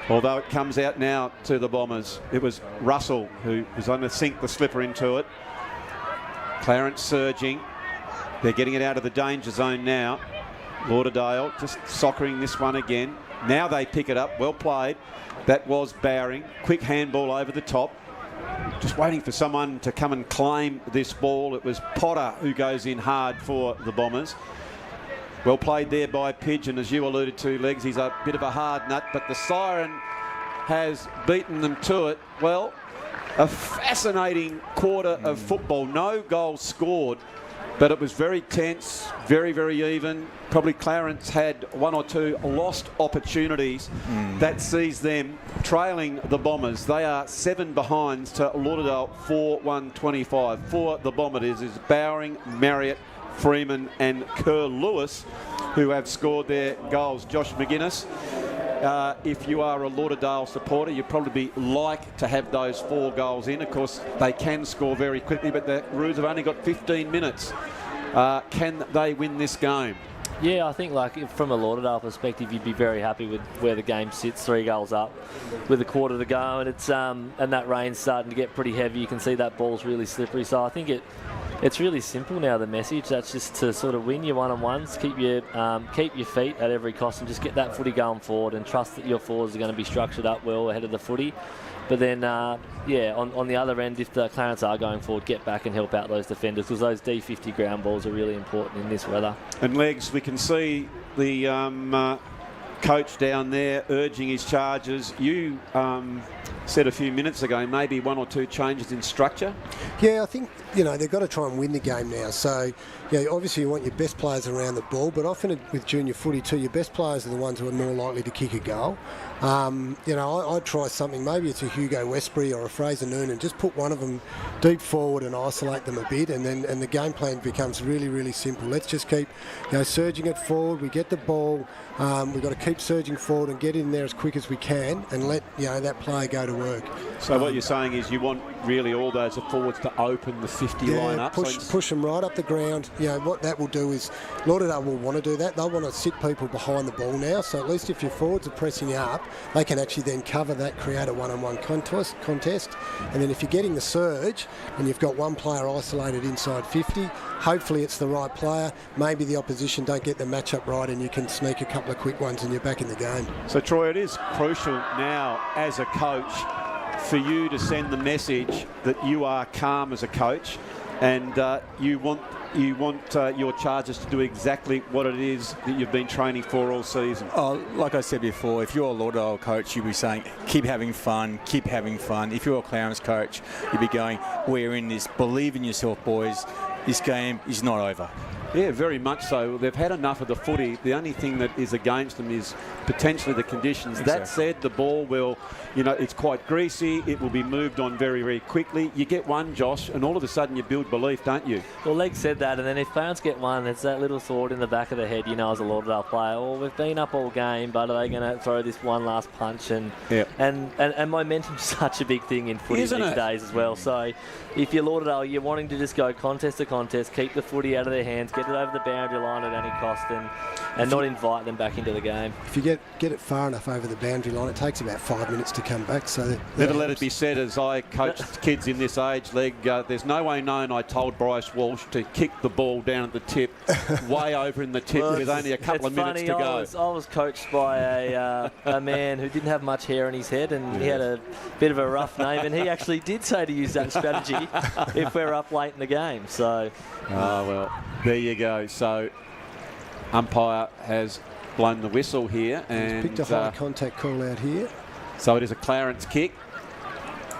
Although it comes out now to the Bombers. It was Russell who was going to sink the slipper into it. Clarence surging. They're getting it out of the danger zone now. Lauderdale just soccering this one again. Now they pick it up. Well played. That was Bowring. Quick handball over the top. Just waiting for someone to come and claim this ball. It was Potter who goes in hard for the Bombers. Well played there by Pigeon, as you alluded to, Legs. He's a bit of a hard nut, but the siren has beaten them to it. Well, a fascinating quarter of football. No goals scored, but it was very tense, very, very even. Probably Clarence had one or two lost opportunities that sees them trailing the Bombers. They are 7 behinds to Lauderdale 4-1-25. For the Bombers is Bowring, Marriott, Freeman and Kerr Lewis, who have scored their goals. Josh McGuinness, if you are a Lauderdale supporter, you'd probably like to have those 4 goals in. Of course, they can score very quickly, but the Roos have only got 15 minutes. Can they win this game? Yeah, I think from a Lauderdale perspective, you'd be very happy with where the game sits, 3 goals up with a quarter to go, and it's and that rain's starting to get pretty heavy. You can see that ball's really slippery, so I think it's really simple now, the message. That's just to sort of win your one-on-ones, keep your feet at every cost and just get that footy going forward and trust that your forwards are going to be structured up well ahead of the footy. But then, on the other end, if the Clarence are going forward, get back and help out those defenders, because those D50 ground balls are really important in this weather. And Legs, we can see the coach down there urging his charges. You said a few minutes ago maybe 1 or 2 changes in structure. Yeah, I think they've got to try and win the game now. So obviously you want your best players around the ball, but often with junior footy too, your best players are the ones who are more likely to kick a goal. I'd try something. Maybe it's a Hugo Westbury or a Fraser Noonan. Just put one of them deep forward and isolate them a bit, and the game plan becomes really, really simple. Let's just keep surging it forward. We get the ball. We've got to keep surging forward and get in there as quick as we can, and let that player go to work. So what you're saying is you want really all those forwards to open the 50 line up. Push them right up the ground. What that will do is Lauderdale will want to do that. They'll want to sit people behind the ball now. So at least if your forwards are pressing up, they can actually then cover that, create a one-on-one contest. And then if you're getting the surge and you've got one player isolated inside 50, hopefully it's the right player. Maybe the opposition don't get the matchup right and you can sneak a couple of quick ones and you're back in the game. So Troy, it is crucial now as a coach for you to send the message that you are calm as a coach, and you want your charges to do exactly what it is that you've been training for all season. Oh, like I said before, if you're a Lauderdale coach, you'd be saying, keep having fun, keep having fun. If you're a Clarence coach, you'd be going, we're in this, believe in yourself, boys. This game is not over. Yeah, very much so. They've had enough of the footy. The only thing that is against them is potentially the conditions. Exactly. That said, the ball will, it's quite greasy. It will be moved on very, very quickly. You get one, Josh, and all of a sudden you build belief, don't you? Well, Leg said that, and then if Clarence get one, it's that little thought in the back of the head, as a Lauderdale player, we've been up all game, but are they going to throw this one last punch? And momentum's such a big thing in footy these days as well. So if you're Lauderdale, you're wanting to just go contest to contest, keep the footy out of their hands, get get it over the boundary line at any cost and not invite them back into the game. If you get it far enough over the boundary line, it takes about 5 minutes to come back. So never let it be said, as I coached kids in this age league, there's no way known I told Bryce Walsh to kick the ball down at the tip, way over in the tip with only a couple of minutes to go. I was coached by a man who didn't have much hair in his head, and he had a bit of a rough name, and he actually did say to use that strategy if we're up late in the game. So, well, there you go. So, umpire has blown the whistle here, and he's picked a high contact call out here. So it is a Clarence kick,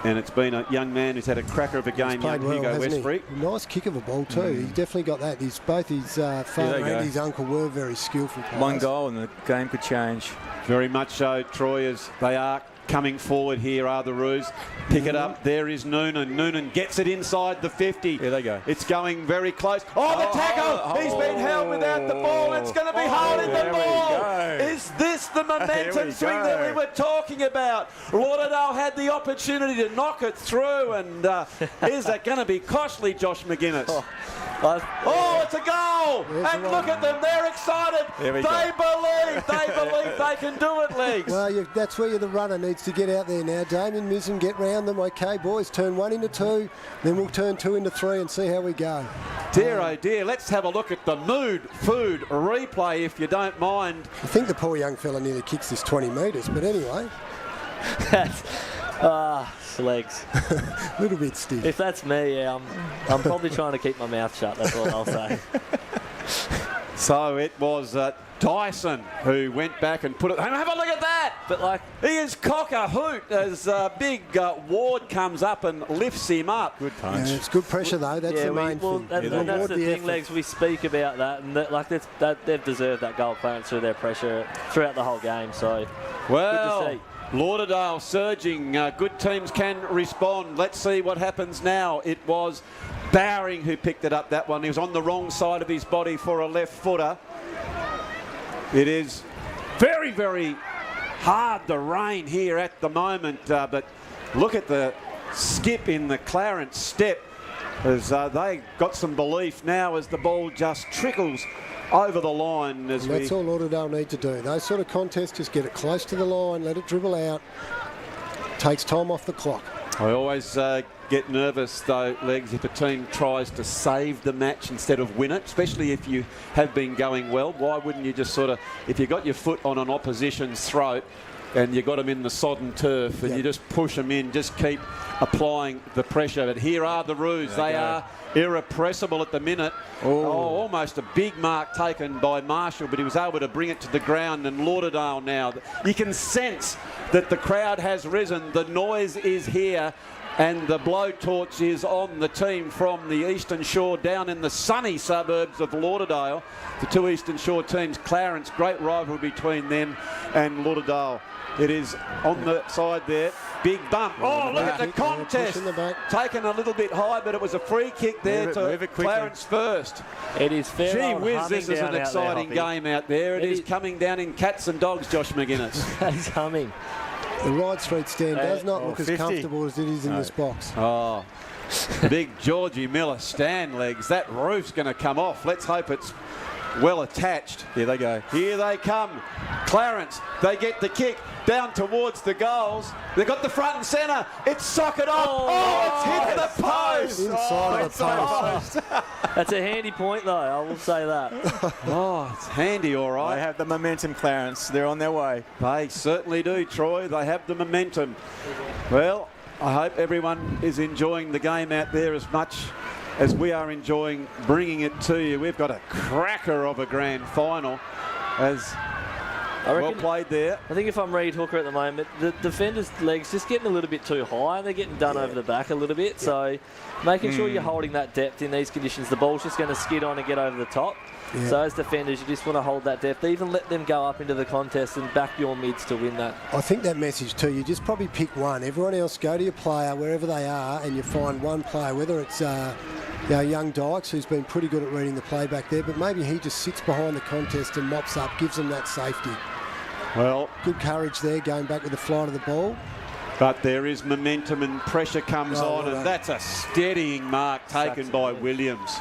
and it's been a young man who's had a cracker of a game, young Hugo Westbury. Nice kick of a ball too. He's definitely got that. Both his father and his uncle were very skillful players. One goal and the game could change. Very much so, Troy, as they are coming forward here are the Roos. Pick it up. There is Noonan. Noonan gets it inside the 50. Here they go. It's going very close. Oh, the tackle! He's been held without the ball. It's going to be holding the ball. Is this the momentum swing that we were talking about? Lauderdale had the opportunity to knock it through, and is that going to be costly, Josh McGuinness? Oh, it's a goal! And look at them, they're excited. They believe they can do it, Leagues. Well, that's where the runner needs to get out there now. Damien Mizzen, get round them. Okay, boys, turn 1 into 2, then we'll turn 2 into 3 and see how we go. Dear, oh dear, let's have a look at the mood food replay, if you don't mind. I think the poor young fella nearly kicks this 20 metres, but anyway. Legs. A little bit stiff. If that's me, I'm probably trying to keep my mouth shut. That's all I'll say. So it was Dyson who went back and put it. Have a look at that! But he is cock a hoot as big Ward comes up and lifts him up. Good punch. Yeah, it's good pressure though. That's the main thing. That's the thing, Legs. We speak about that, and they've deserved that goal, Clarence, through their pressure throughout the whole game. So well, good to see. Lauderdale surging. Good teams can respond. Let's see what happens now. It was Bowring who picked it up, that one. He was on the wrong side of his body for a left footer. It is very, very hard, the rain here at the moment. But look at the skip in the Clarence step as they got some belief now as the ball just trickles over the line. That's all Lauderdale need to do. Those sort of contests, just get it close to the line, let it dribble out. Takes time off the clock. I always get nervous, though, Legs, if a team tries to save the match instead of win it, especially if you have been going well. Why wouldn't you just sort of, if you got your foot on an opposition's throat and you got them in the sodden turf and you just push them in, just keep applying the pressure. But here are the Roos. They are irrepressible at the minute. Almost a big mark taken by Marshall, but he was able to bring it to the ground. And Lauderdale now, you can sense that the crowd has risen. The noise is here, and the blowtorch is on the team from the Eastern Shore down in the sunny suburbs of Lauderdale. The two Eastern Shore teams, Clarence, great rivalry between them and Lauderdale. It is on the side there. Big bump. Oh, look at the contest. Taken a little bit high, but it was a free kick there to Clarence first. It is fair. Gee whiz, this is an exciting game out there. It is coming down in cats and dogs, Josh McGuinness. It's humming. The Ride Street stand does not look as comfortable as it is in this box. Oh, big Georgie Miller stand legs. That roof's going to come off. Let's hope it's well attached. Here they go. Here they come. Clarence, they get the kick down towards the goals. They've got the front and centre. It's socket off. It's hit the post. Inside of the post. That's a handy point, though. I will say that. It's handy, all right. They have the momentum, Clarence. They're on their way. They certainly do, Troy. They have the momentum. Well, I hope everyone is enjoying the game out there as much as we are enjoying bringing it to you. We've got a cracker of a grand final as well played there. I think if I'm Reed Hooker at the moment, the defenders' legs just getting a little bit too high and they're getting done over the back a little bit. So making sure you're holding that depth in these conditions. The ball's just going to skid on and get over the top. Yeah. So as defenders, you just want to hold that depth. Even let them go up into the contest and back your mids to win that. I think that message too, you just probably pick one. Everyone else, go to your player wherever they are and you find one player, whether it's young Dykes, who's been pretty good at reading the play back there, but maybe he just sits behind the contest and mops up, gives them that safety. Well, good courage there, going back with the flight of the ball. But there is momentum and pressure comes on, and that's a steadying mark taken by Williams.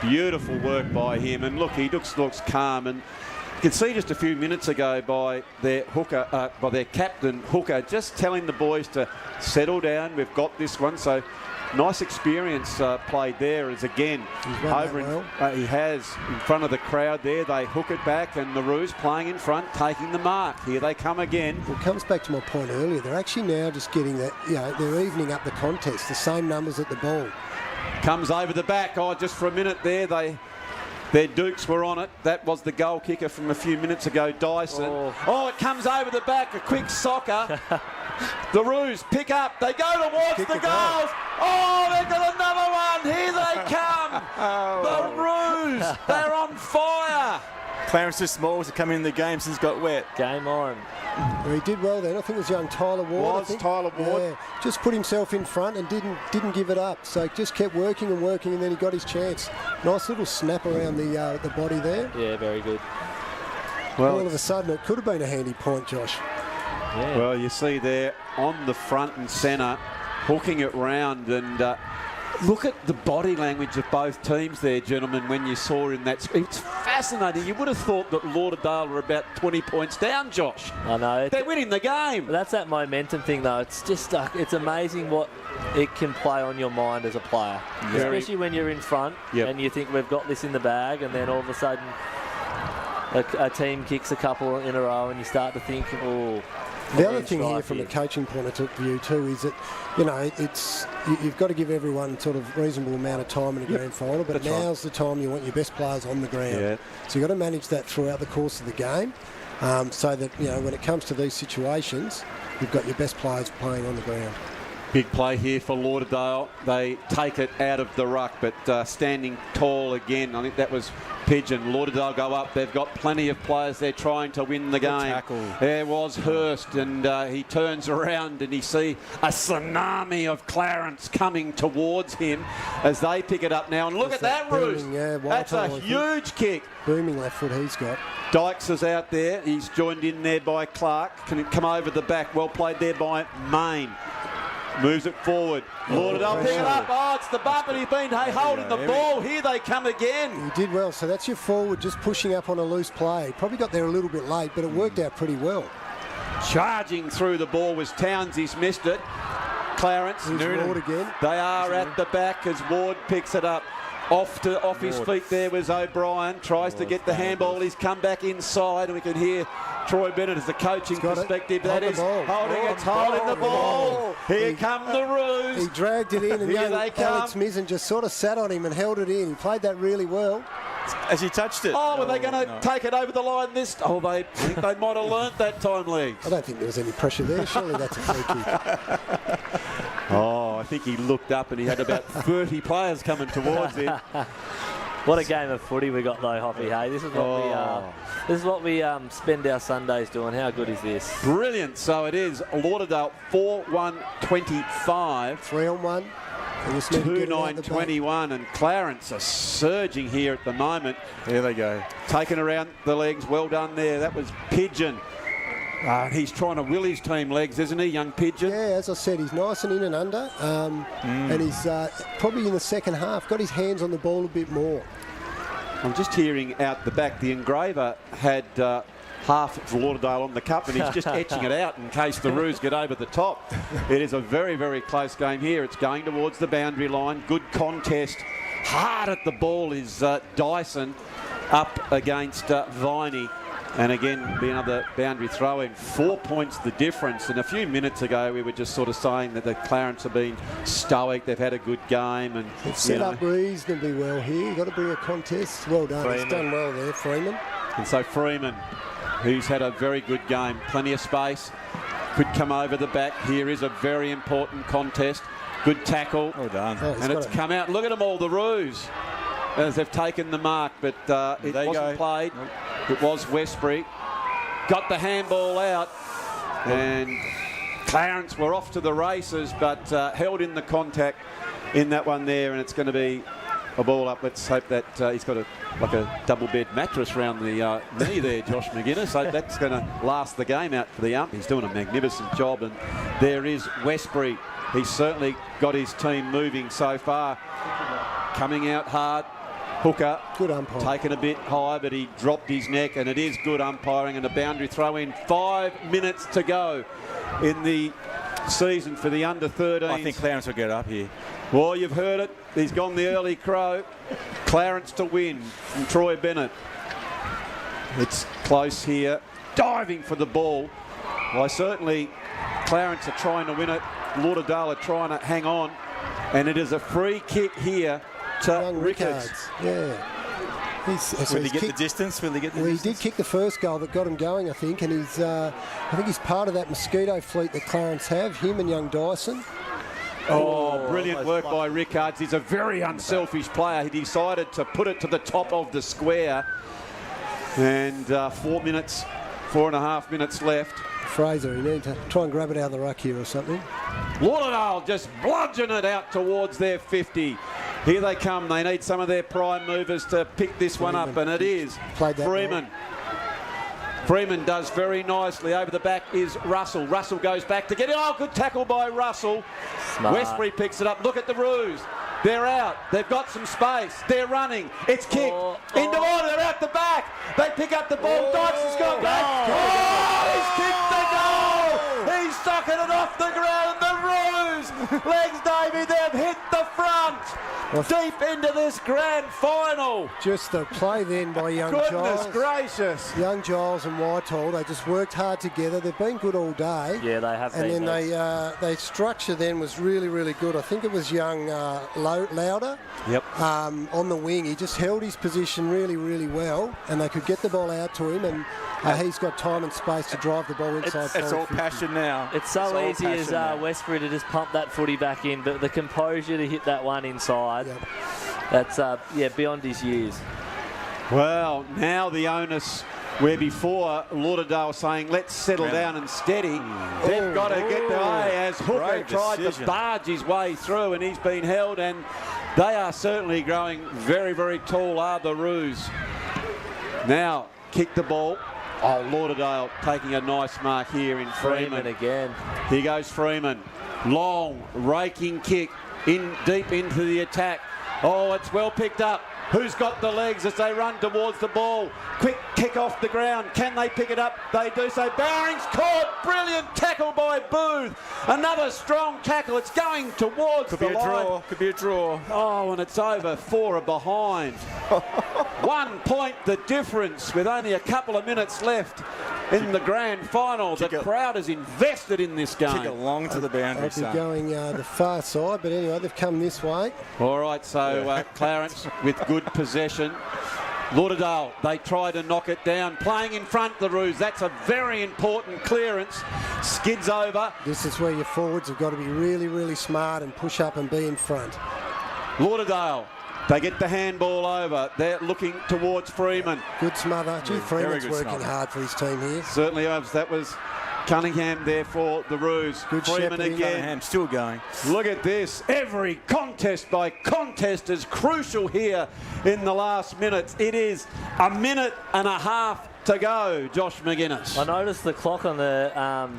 Beautiful work by him. And look, he looks calm. And you can see just a few minutes ago by their hooker, by their captain, Hooker, just telling the boys to settle down. We've got this one. So nice experience played there as again over he has in front of the crowd there. They hook it back and the Roos playing in front, taking the mark. Here they come again. Well, it comes back to my point earlier. They're actually now just getting that, they're evening up the contest, the same numbers at the ball. Comes over the back. Oh, just for a minute there, their Dukes were on it. That was the goal kicker from a few minutes ago, Dyson. Oh, it comes over the back, a quick soccer. The Roos pick up. They go towards the goals. Oh, they've got another one. Here they come. The Roos. They're on fire. Clarence is small to come in the game since got wet. Game on. Well, he did well then. I think it was young Tyler Ward. Tyler Ward. Yeah, just put himself in front and didn't give it up. So just kept working and working, and then he got his chance. Nice little snap around the body there. Yeah, very good. Well, all of a sudden, it could have been a handy point, Josh. Yeah. Well, you see there on the front and centre, hooking it round, and look at the body language of both teams there, gentlemen, when you saw in that. It's fascinating. You would have thought that Lauderdale were about 20 points down, Josh. I know. They're winning the game. That's that momentum thing, though. It's just, it's amazing what it can play on your mind as a player. Especially when you're in front and you think we've got this in the bag, and then all of a sudden a team kicks a couple in a row and you start to think, oh... The other thing here from a coaching point of view too is that, you've got to give everyone sort of reasonable amount of time in a grand final, but now's the time you want your best players on the ground. Yeah. So you've got to manage that throughout the course of the game so that, when it comes to these situations, you've got your best players playing on the ground. Big play here for Lauderdale. They take it out of the ruck, but standing tall again. I think that was Pigeon. Lauderdale go up. They've got plenty of players there trying to win the game. Tackle. There was Hurst, and he turns around and he see a tsunami of Clarence coming towards him as they pick it up now. And look at that, Roos. That's a huge kick. Booming left foot he's got. Dykes is out there. He's joined in there by Clark. Can come over the back. Well played there by Main. Moves it forward. Lauderdale pick it up. Oh, it's the bump, and he's been holding the ball. Here they come again. He did well. So that's your forward just pushing up on a loose play. Probably got there a little bit late, but it worked out pretty well. Charging through the ball was Towns. He's missed it. Clarence. Ward again. They are at the back as Ward picks it up. Off his feet there was O'Brien. Tries to get the handball. He's come back inside, and we can hear Troy Bennett as the coaching perspective. That is holding the ball. Here come the Roos. He dragged it in, and young Alex Mizzen just sort of sat on him and held it in. He played that really well. As he touched it. Oh, were they going to take it over the line this? Oh, they think they might have learnt that time, Legs. I don't think there was any pressure there. Surely that's a free kick. Oh, I think he looked up and he had about 30 players coming towards him. What a game of footy we got though, Hoppy. Hey, this is what we spend our Sundays doing. How good is this? Brilliant. So it is Lauderdale 4-1-25. 3-on-1. 2-9-21, and Clarence are surging here at the moment. Here they go. Taken around the legs. Well done there. That was Pigeon. He's trying to will his team, Legs, isn't he, young Pigeon? Yeah, as I said, he's nice and in and under. And he's probably in the second half got his hands on the ball a bit more. I'm just hearing out the back, the engraver had half of Lauderdale on the cup, and he's just etching it out in case the Roos get over the top. It is a very, very close game here. It's going towards the boundary line. Good contest. Hard at the ball is Dyson up against Viney. And again, be another boundary throw in. 4 points the difference. And a few minutes ago, we were just sort of saying that the Clarence have been stoic. They've had a good game. And they've set up reasonably well here. You've got to bring a contest. Well done. Freeman. He's done well there, Freeman. And so Freeman, who's had a very good game, plenty of space, could come over the back. Here is a very important contest. Good tackle. Well done. And it's come out. Look at them all, the Roos, as they've taken the mark, but it wasn't played. Nope. It was Westbury. Got the handball out, and Clarence were off to the races, but held in the contact in that one there, and it's going to be a ball up. Let's hope that he's got a double bed mattress around the knee there, Josh McGuinness. So that's going to last the game out for the ump. He's doing a magnificent job, and there is Westbury. He's certainly got his team moving so far. Coming out hard. Hooker. Good umpire. Taken a bit high, but he dropped his neck, and it is good umpiring and a boundary throw in. 5 minutes to go in the season for the under-13s. I think Clarence will get up here. Well, you've heard it. He's gone the early crow. Clarence to win from Troy Bennett. It's close here. Diving for the ball. Well, certainly Clarence are trying to win it. Lauderdale are trying to hang on. And it is a free kick here to Young Rickards. Yeah. Will he get the distance? Will he get the distance? He did kick the first goal that got him going, I think, and I think he's part of that mosquito fleet that Clarence have, him and young Dyson. Oh, brilliant work by Rickards. He's a very unselfish player. He decided to put it to the top of the square. And 4.5 minutes left. Fraser, you need to try and grab it out of the ruck here or something. Lauderdale just bludgeon it out towards their 50. Here they come. They need some of their prime movers to pick this one up, and it is Freeman. Freeman does very nicely. Over the back is Russell. Russell goes back to get it. Oh, good tackle by Russell. Smart. Westbury picks it up. Look at the Roos. They're out. They've got some space. They're running. It's kicked. Into order. They're out the back. They pick up the ball. Dyson's gone back. He's kicked the goal. He's sucking it off the ground. The Roos. Legs, Davey. They've hit the front. Deep into this grand final. Just the play then by young Giles. Goodness gracious. Young Giles and Whitehall, they just worked hard together. They've been good all day. Yeah, they have been. And then they structure then was really, really good. I think it was young Lauder. Yep. On the wing. He just held his position really, really well, and they could get the ball out to him, and he's got time and space to drive the ball inside. It's all passion now. It's so easy as Westbury to just pump that footy back in, but the composure to hit that one inside, that's beyond his years. Well, now the onus, where before Lauderdale saying, let's settle down and steady. They've got to get the way as Hooker tried to barge his way through, and he's been held, and they are certainly growing very, very tall, are the Roos. Now, kick the ball. Oh, Lauderdale taking a nice mark here in Freeman. Again. Here goes Freeman. Long, raking kick in deep into the attack. Oh, it's well picked up. Who's got the legs as they run towards the ball? Quick kick off the ground. Can they pick it up? They do so. Bowring's caught. Brilliant tackle by Booth. Another strong tackle. It's going towards the line. Could be a draw. Oh, and it's over. 4 are behind. 1 point the difference with only a couple of minutes left in the grand final. The crowd is invested in this game. Kick it long to the boundary. They'll be going the far side, but anyway, they've come this way. All right, so Clarence with good possession. Lauderdale, they try to knock it down. Playing in front of the Roos. That's a very important clearance. Skids over. This is where your forwards have got to be really, really smart and push up and be in front. Lauderdale, they get the handball over. They're looking towards Freeman. Good smother. Gee, Freeman's working hard for his team here. Certainly, that was Cunningham there for the Roos. Good Freeman shepherding. again. Cunningham still going. Look at this. Every contest by contest is crucial here in the last minutes. It is a minute and a half to go, Josh McGuinness. I noticed the clock on the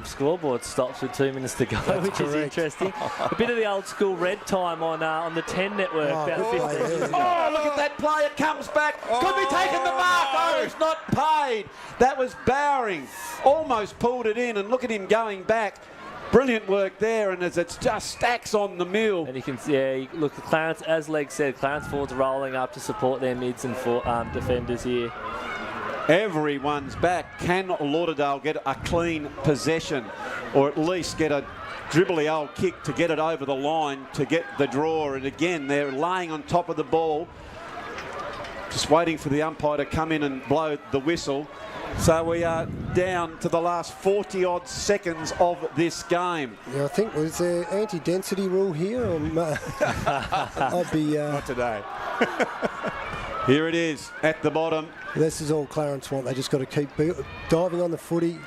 scoreboard stops with 2 minutes to go, which is interesting. A bit of the old school red time on the 10 network. About 15 minutes ago. Oh, look at that play. It comes back. Could be taking the mark. Oh, it's not paid. That was Bowring. Almost pulled it in, and look at him going back. Brilliant work there, and as it's just stacks on the mill. And you can look, Clarence, as Leg said, Clarence forwards rolling up to support their mids and defenders here. Everyone's back. Can Lauderdale get a clean possession, or at least get a dribbly old kick to get it over the line to get the draw? And again, they're laying on top of the ball, just waiting for the umpire to come in and blow the whistle. So we are down to the last 40-odd seconds of this game. Yeah, I think, was there anti-density rule here? I'd be... Not today. Here it is at the bottom. This is all Clarence want. They just got to keep diving on the footy.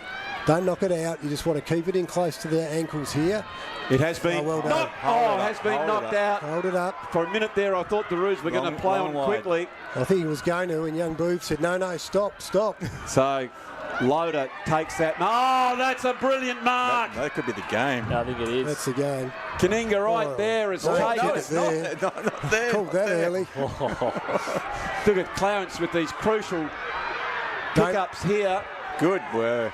Don't knock it out. You just want to keep it in close to their ankles here. It has been knocked out. Hold it up. For a minute there, I thought the Roos were going to play on quickly. I think he was going to, and young Booth said, no, stop. So Loader takes that. Oh, that's a brilliant mark. That could be the game. I think it is. That's the game. Kaninga right there is taken. Not there. Not there. Called that early. look at Clarence with these crucial pickups here. Good work.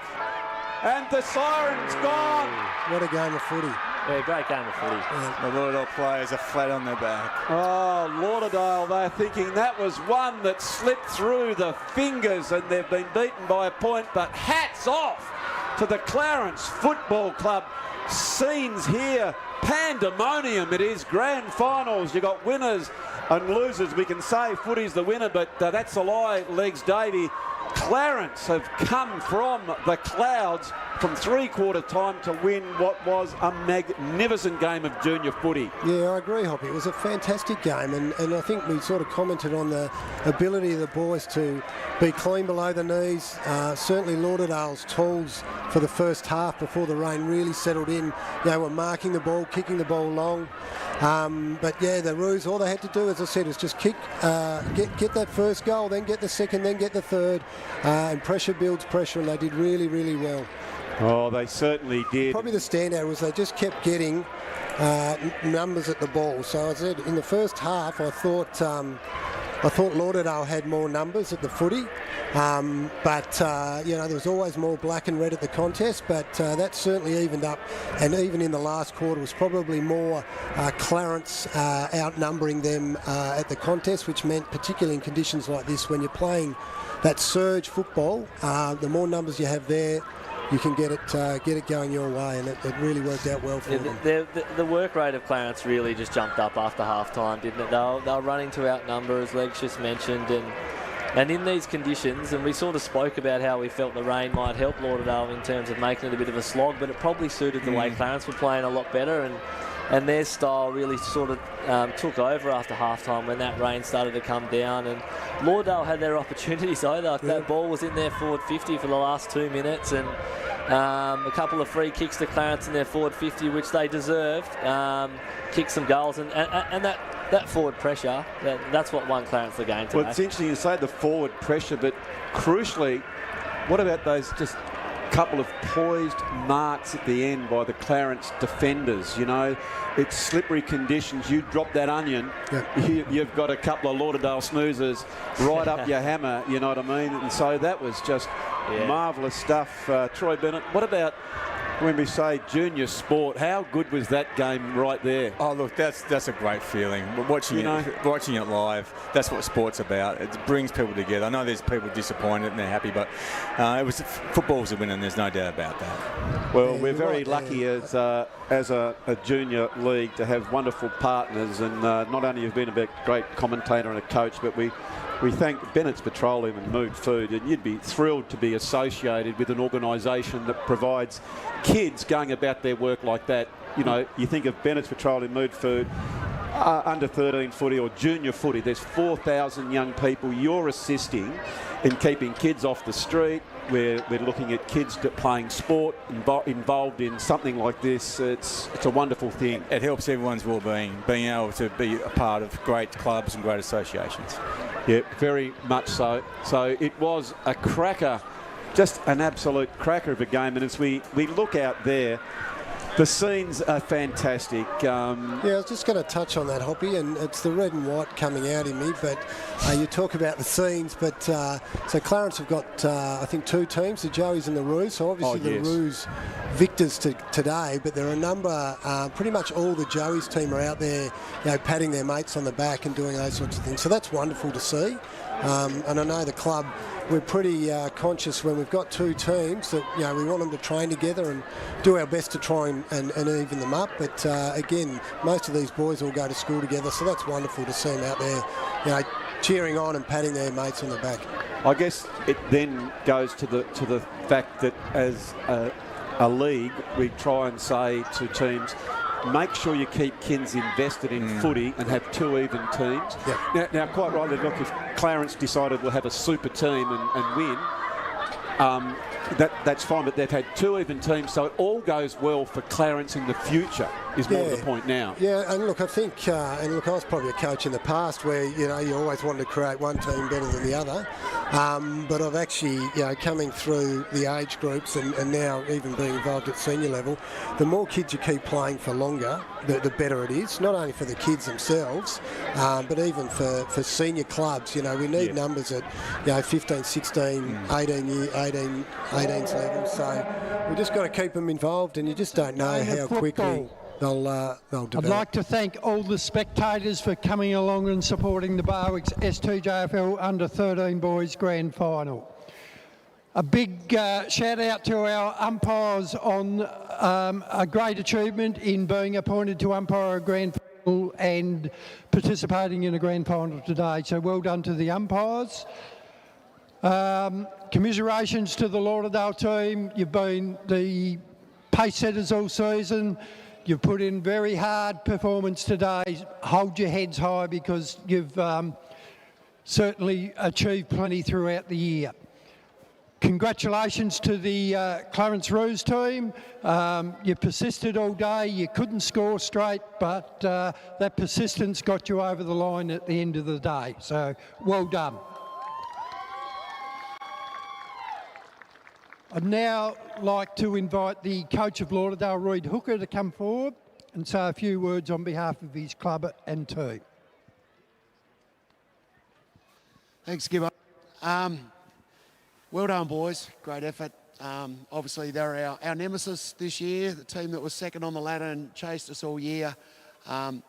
And the siren's gone. What a game of footy. Yeah, great game of footy. The Lauderdale players are flat on their back. Oh, Lauderdale, they're thinking that was one that slipped through the fingers and they've been beaten by a point, but hats off to the Clarence Football Club. Scenes here, pandemonium. It is grand finals. You got winners and losers. We can say footy's the winner, but that's a lie, Legs Davey. Clarence have come from the clouds from three-quarter time to win what was a magnificent game of junior footy. Yeah, I agree, Hoppy. It was a fantastic game, and I think we sort of commented on the ability of the boys to be clean below the knees. Certainly Lauderdale's tools for the first half before the rain really settled in. They were marking the ball, kicking the ball long. But yeah, the Roos, all they had to do, as I said, is just kick, get that first goal, then get the second, then get the third. And pressure builds pressure, and they did really, really well. Oh, they certainly did. Probably the standout was they just kept getting numbers at the ball. So I said in the first half, I thought Lauderdale had more numbers at the footy, but you know, there was always more black and red at the contest, but that certainly evened up, and even in the last quarter was probably more Clarence outnumbering them at the contest, which meant particularly in conditions like this when you're playing that surge football, the more numbers you have there, you can get it going your way, and it really worked out well for them. The work rate of Clarence really just jumped up after half-time, didn't it? They were running to outnumber, as Legs just mentioned, and in these conditions, and we sort of spoke about how we felt the rain might help Lauderdale in terms of making it a bit of a slog, but it probably suited the way Clarence were playing a lot better, and their style really sort of took over after half-time when that rain started to come down, and Lauderdale had their opportunities though. That ball was in their forward 50 for the last 2 minutes, and a couple of free kicks to Clarence in their forward 50, which they deserved, kicked some goals, and that forward pressure, that's what won Clarence the game today. Well, it's interesting you say the forward pressure, but crucially, what about those just couple of poised marks at the end by the Clarence defenders? You know, it's slippery conditions. You drop that onion, you've got a couple of Lauderdale snoozers right up your hammer, you know what I mean? And so that was just marvellous stuff. Troy Bennett, what about when we say junior sport, how good was that game right there? Oh, look, that's a great feeling. Watching it live, that's what sport's about. It brings people together. I know there's people disappointed and they're happy, but football's a winner, and there's no doubt about that. Well, we're very lucky as a junior league to have wonderful partners, and not only have been a great commentator and a coach, but we thank Bennett's Petroleum and Mood Food, and you'd be thrilled to be associated with an organisation that provides kids going about their work like that. You know, you think of Bennett's Petroleum, Mood Food, under 13 footy or junior footy, there's 4,000 young people you're assisting in keeping kids off the street. We're looking at kids playing sport, involved in something like this. It's a wonderful thing. It helps everyone's well-being, being able to be a part of great clubs and great associations. Yeah, very much so. So it was a cracker, just an absolute cracker of a game. And as we look out there, the scenes are fantastic. Yeah, I was just going to touch on that, Hoppy, and it's the red and white coming out in me, but you talk about the scenes, but so Clarence have got, I think, two teams, the Joeys and the Roos, so obviously the Roos victors today, but there are a number, pretty much all the Joeys team are out there, you know, patting their mates on the back and doing those sorts of things, so that's wonderful to see. And I know the club, we're pretty conscious when we've got two teams that, you know, we want them to train together and do our best to try and even them up. But again, most of these boys all go to school together, so that's wonderful to see them out there, you know, cheering on and patting their mates on the back. I guess it then goes to the fact that as a league, we try and say to teams, make sure you keep kids invested in footy and have two even teams. Yep. Now, quite rightly, look, if Clarence decided we'll have a super team and win, that's fine, but they've had 2 even teams, so it all goes well for Clarence in the future, is more the point now. Yeah, and look, I think, I was probably a coach in the past where, you always wanted to create one team better than the other. But I've actually, coming through the age groups and now even being involved at senior level, the more kids you keep playing for longer, the better it is, not only for the kids themselves, but even for senior clubs. We need numbers at 15, 16, 18's level. So we just got to keep them involved, and you just don't know how quickly they'll develop. I'd like to thank all the spectators for coming along and supporting the Barwick's STJFL Under-13 Boys Grand Final. A big shout out to our umpires on a great achievement in being appointed to umpire a grand final and participating in a grand final today. So well done to the umpires. Commiserations to the Lauderdale team. You've been the pace setters all season. You've put in very hard performance today. Hold your heads high because you've certainly achieved plenty throughout the year. Congratulations to the Clarence Roos team. You persisted all day. You couldn't score straight, but that persistence got you over the line at the end of the day. So well done. I'd now like to invite the coach of Lauderdale, Reid Hooker, to come forward and say a few words on behalf of his club and team. Thanks, Gibbo. Well done, boys. Great effort. Obviously, they're our nemesis this year, the team that was second on the ladder and chased us all year. Well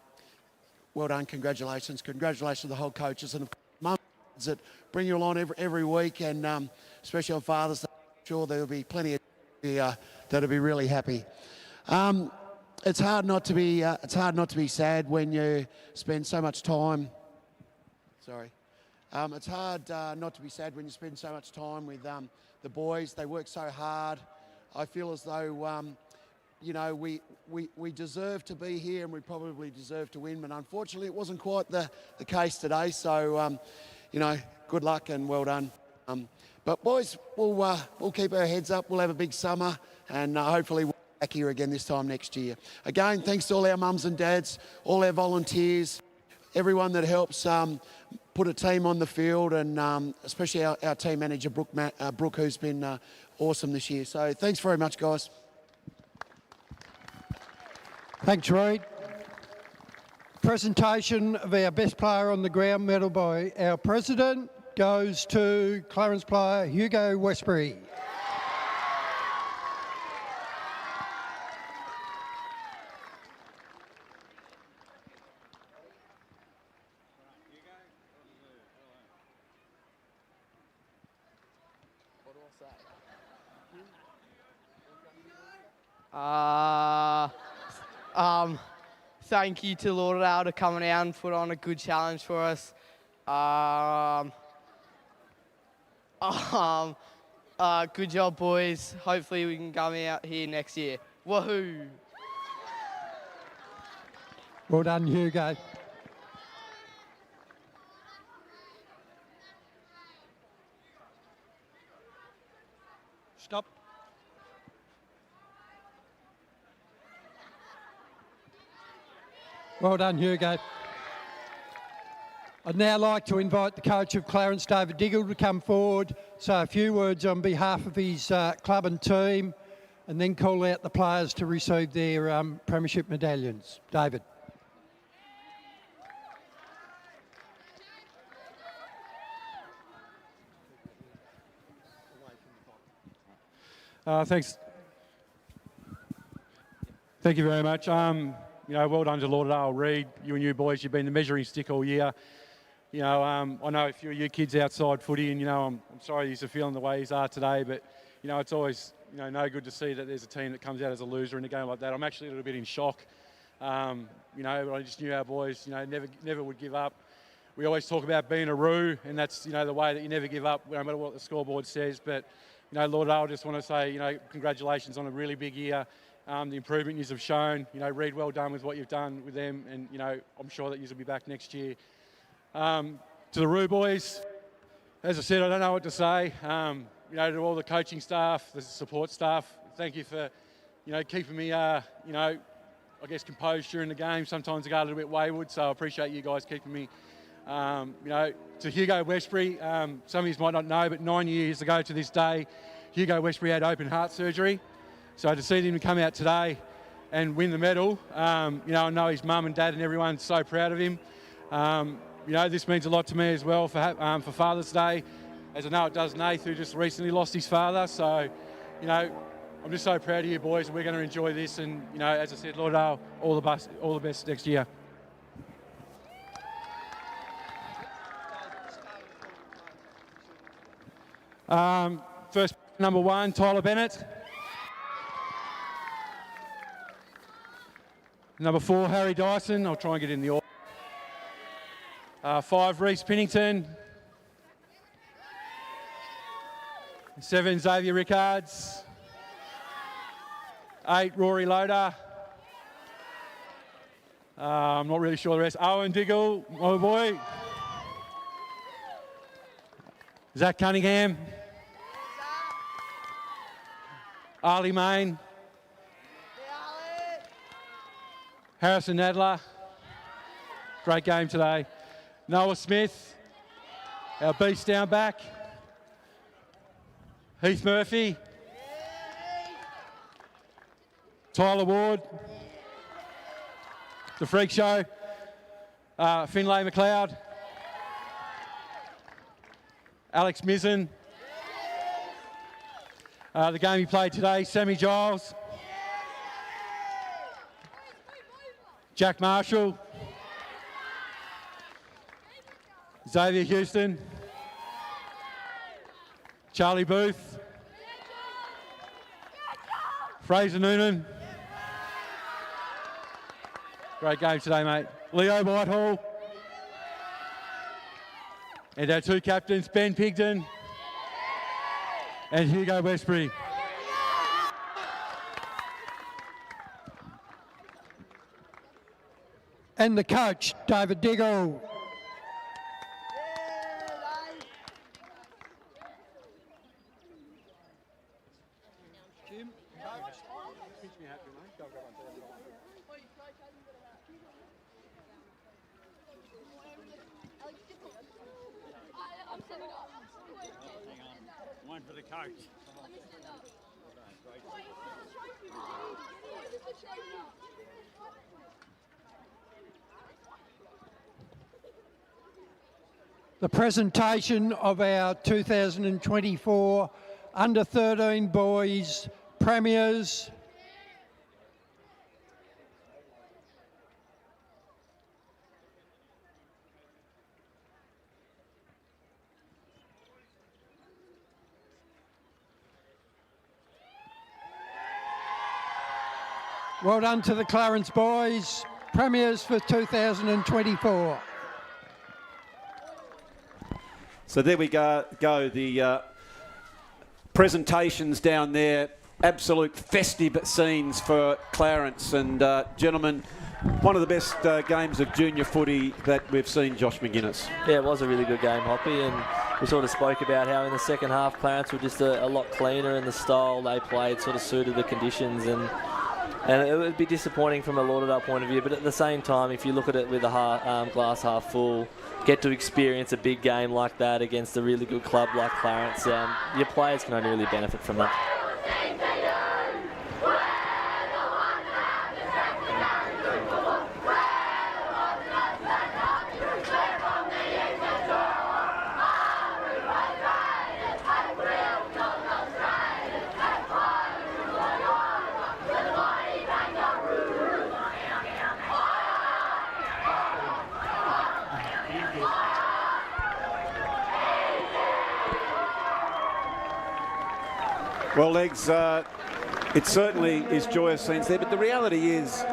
done. Congratulations. Congratulations to the whole coaches and mums that bring you along every week, and especially on Father's Day. I'm sure there'll be plenty of that'll be really happy. It's hard not to be sad when you spend so much time. Sorry. It's hard not to be sad when you spend so much time with the boys. They work so hard. I feel as though, we deserve to be here and we probably deserve to win, but unfortunately it wasn't quite the case today. So, good luck and well done. But boys, we'll keep our heads up. We'll have a big summer, and hopefully we'll be back here again this time next year. Again, thanks to all our mums and dads, all our volunteers, everyone that helps put a team on the field, and especially our team manager, Brooke, who's been awesome this year. So thanks very much, guys. Thanks, Reid. Presentation of our best player on the ground medal by our president goes to Clarence player Hugo Westbury. Thank you to Lauderdale to coming out and put on a good challenge for us. Good job, boys. Hopefully we can come out here next year. Woohoo! Well done, Hugo. Stop. Well done, Hugo. I'd now like to invite the coach of Clarence, David Diggle, to come forward, say a few words on behalf of his club and team, and then call out the players to receive their premiership medallions. David. Thanks. Thank you very much. Well done to Lauderdale. Reid, you and you boys, you've been the measuring stick all year. I know a few of you kids outside footy, and I'm sorry you're feeling the way you are today, but it's always no good to see that there's a team that comes out as a loser in a game like that. I'm actually a little bit in shock. But I just knew our boys, never would give up. We always talk about being a roo, and that's the way that you never give up, no matter what the scoreboard says. But Lauderdale, I just want to say congratulations on a really big year. The improvement you have shown, Reid, well done with what you've done with them, and I'm sure that you will be back next year. To the Roo boys, as I said, I don't know what to say. to all the coaching staff, the support staff, thank you for, keeping me, I guess, composed during the game. Sometimes I go a little bit wayward, so I appreciate you guys keeping me. To Hugo Westbury, some of you might not know, but 9 years ago to this day, Hugo Westbury had open heart surgery. So to see him come out today and win the medal, I know his mum and dad and everyone's so proud of him. This means a lot to me as well for Father's Day, as I know it does Nath, who just recently lost his father. So, I'm just so proud of you boys, and we're going to enjoy this. And, as I said, Lauderdale, all the best next year. First, number 1, Tyler Bennett. Number 4, Harry Dyson. I'll try and get in the order. 5, Reece Pennington. 7, Xavier Rickards. 8, Rory Loader. I'm not really sure the rest. Owen Diggle, my boy. Zach Cunningham. Ali Main. Harrison Nadler. Great game today. Noah Smith, our beast down back. Heath Murphy. Tyler Ward. The Freak Show. Finlay McLeod. Alex Mizzen. The game he played today, Sammy Giles. Jack Marshall. Xavier Houston. Charlie Booth. Fraser Noonan. Great game today, mate. Leo Whitehall. And our 2 captains, Ben Pigden and Hugo Westbury. And the coach, David Diggle. Jim, coach, pinch me hat, mate. Go grab one. One for the coach. The presentation of our 2024 Under-13 Boys Premiers. Well done to the Clarence boys, Premiers for 2024. So there we go the presentations down there. Absolute festive scenes for Clarence. And gentlemen, one of the best games of junior footy that we've seen, Josh McGuinness. Yeah, it was a really good game, Hoppy, and we sort of spoke about how in the second half Clarence were just a lot cleaner, and the style they played sort of suited the conditions, and it would be disappointing from a Lauderdale point of view, but at the same time, if you look at it with a glass half full, get to experience a big game like that against a really good club like Clarence, your players can only really benefit from that. Well, Legs, it certainly is joyous scenes there, but the reality is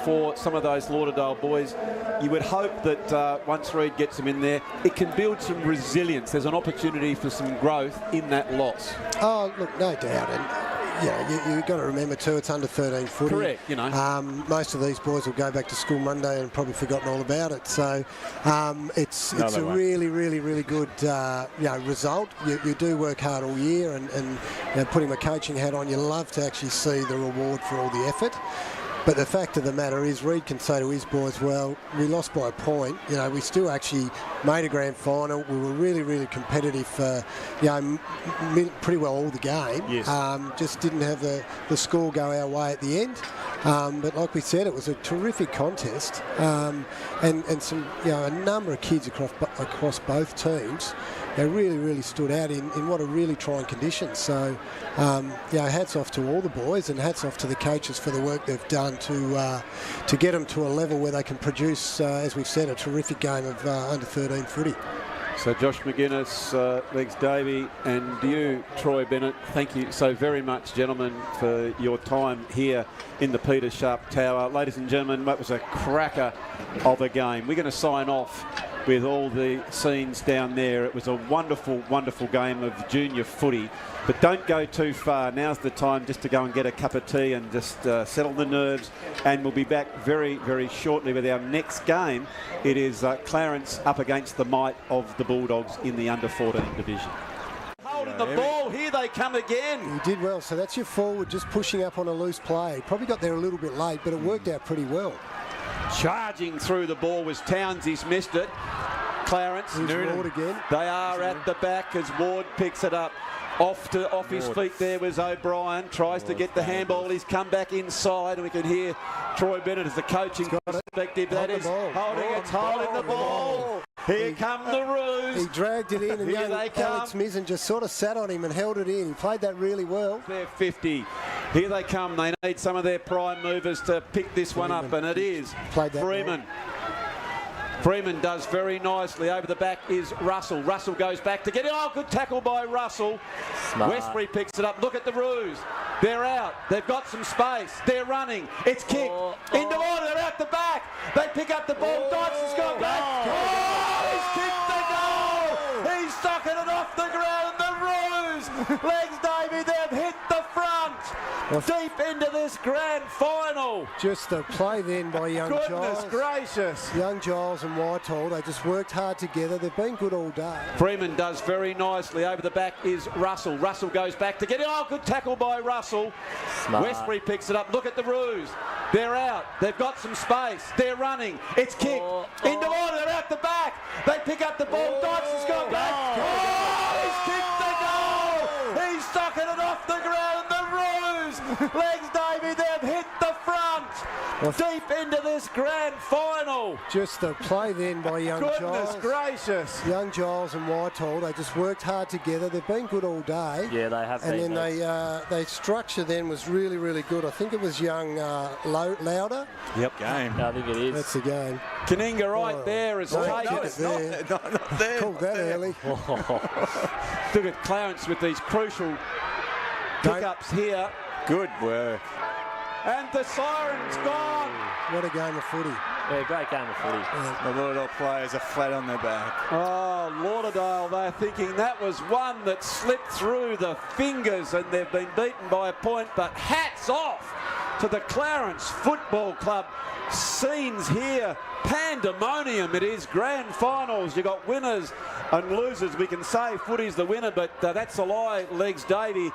for some of those Lauderdale boys, you would hope that once Reid gets them in there, it can build some resilience. There's an opportunity for some growth in that loss. Oh, look, no doubt. And you've got to remember too, it's under 13 footy. Correct, you know. Most of these boys will go back to school Monday and probably forgotten all about it. So it's a really, really, really good result. You do work hard all year, and putting my coaching hat on, you love to actually see the reward for all the effort. But the fact of the matter is, Reid can say to his boys, well, we lost by a point. We still actually made a grand final. We were really, really competitive for, pretty well all the game. Yes. Just didn't have the score go our way at the end. But like we said, it was a terrific contest. And some, a number of kids across both teams, they really, really stood out in what are really trying conditions. So, hats off to all the boys, and hats off to the coaches for the work they've done to get them to a level where they can produce, as we've said, a terrific game of under 13 footy. So Josh McGuinness, Legs Davey, and you, Troy Bennett, thank you so very much, gentlemen, for your time here in the Peter Sharp Tower. Ladies and gentlemen, that was a cracker of a game. We're going to sign off with all the scenes down there. It was a wonderful, wonderful game of junior footy. But don't go too far. Now's the time just to go and get a cup of tea and just settle the nerves. And we'll be back very, very shortly with our next game. It is Clarence up against the might of the Bulldogs in the under-14 division. Holding the ball. Here they come again. He did well. So that's your forward just pushing up on a loose play. Probably got there a little bit late, but it worked out pretty well. Charging through the ball was Towns. He's missed it. Clarence. Ward again. They are at the back as Ward picks it up. Off his feet there was O'Brien. Tries to get the handball. He's come back inside, and we can hear Troy Bennett as the coaching perspective. That is holding the ball. Here come the Roos. He dragged it in, and young Alex Mizzen just sort of sat on him and held it in. He played that really well. They're 50. Here they come. They need some of their prime movers to pick this one up, and it is Freeman. Freeman does very nicely. Over the back is Russell. Russell goes back to get it. Oh, good tackle by Russell. Smart. Westbury picks it up. Look at the Roos. They're out. They've got some space. They're running. It's kicked. Into order. They're out the back. They pick up the ball. Dyson's gone back. Oh, he's kicked the goal. He's sucking it off the ground. The Roos. Legs Davey. They've hit the front. Deep into this grand final. Just a play then by young Giles. Goodness gracious. Young Giles and Whitehall, they just worked hard together. They've been good all day. Freeman does very nicely. Over the back is Russell. Russell goes back to get it. Oh, good tackle by Russell. Smart. Westbury picks it up. Look at the Roos. They're out. They've got some space. They're running. It's kicked. Into order. They're out the back. They pick up the ball. Dyson's gone back. Oh, he's kicked the goal. He's sucking it off the ground. The Roos. Legs Davey. They've hit the front. Deep into this grand final. Just a play then by young Giles. Goodness gracious. Young Giles and Whitehall, they just worked hard together. They've been good all day. Yeah, they have been. And then they structure then was really, really good. I think it was young Lauder. Yep, game. I think it is. That's the game. Kaninga right there is it's not there. Called that early. Look at Clarence with these crucial pickups here. Good work. And the siren's gone. What a game of footy. Yeah, great game of footy. The Lauderdale players are flat on their back. Oh, Lauderdale, they're thinking that was one that slipped through the fingers and they've been beaten by a point, but hats off to the Clarence Football Club. Scenes here, pandemonium. It is grand finals. You got winners and losers. We can say footy's the winner, but that's a lie, Legs Davey.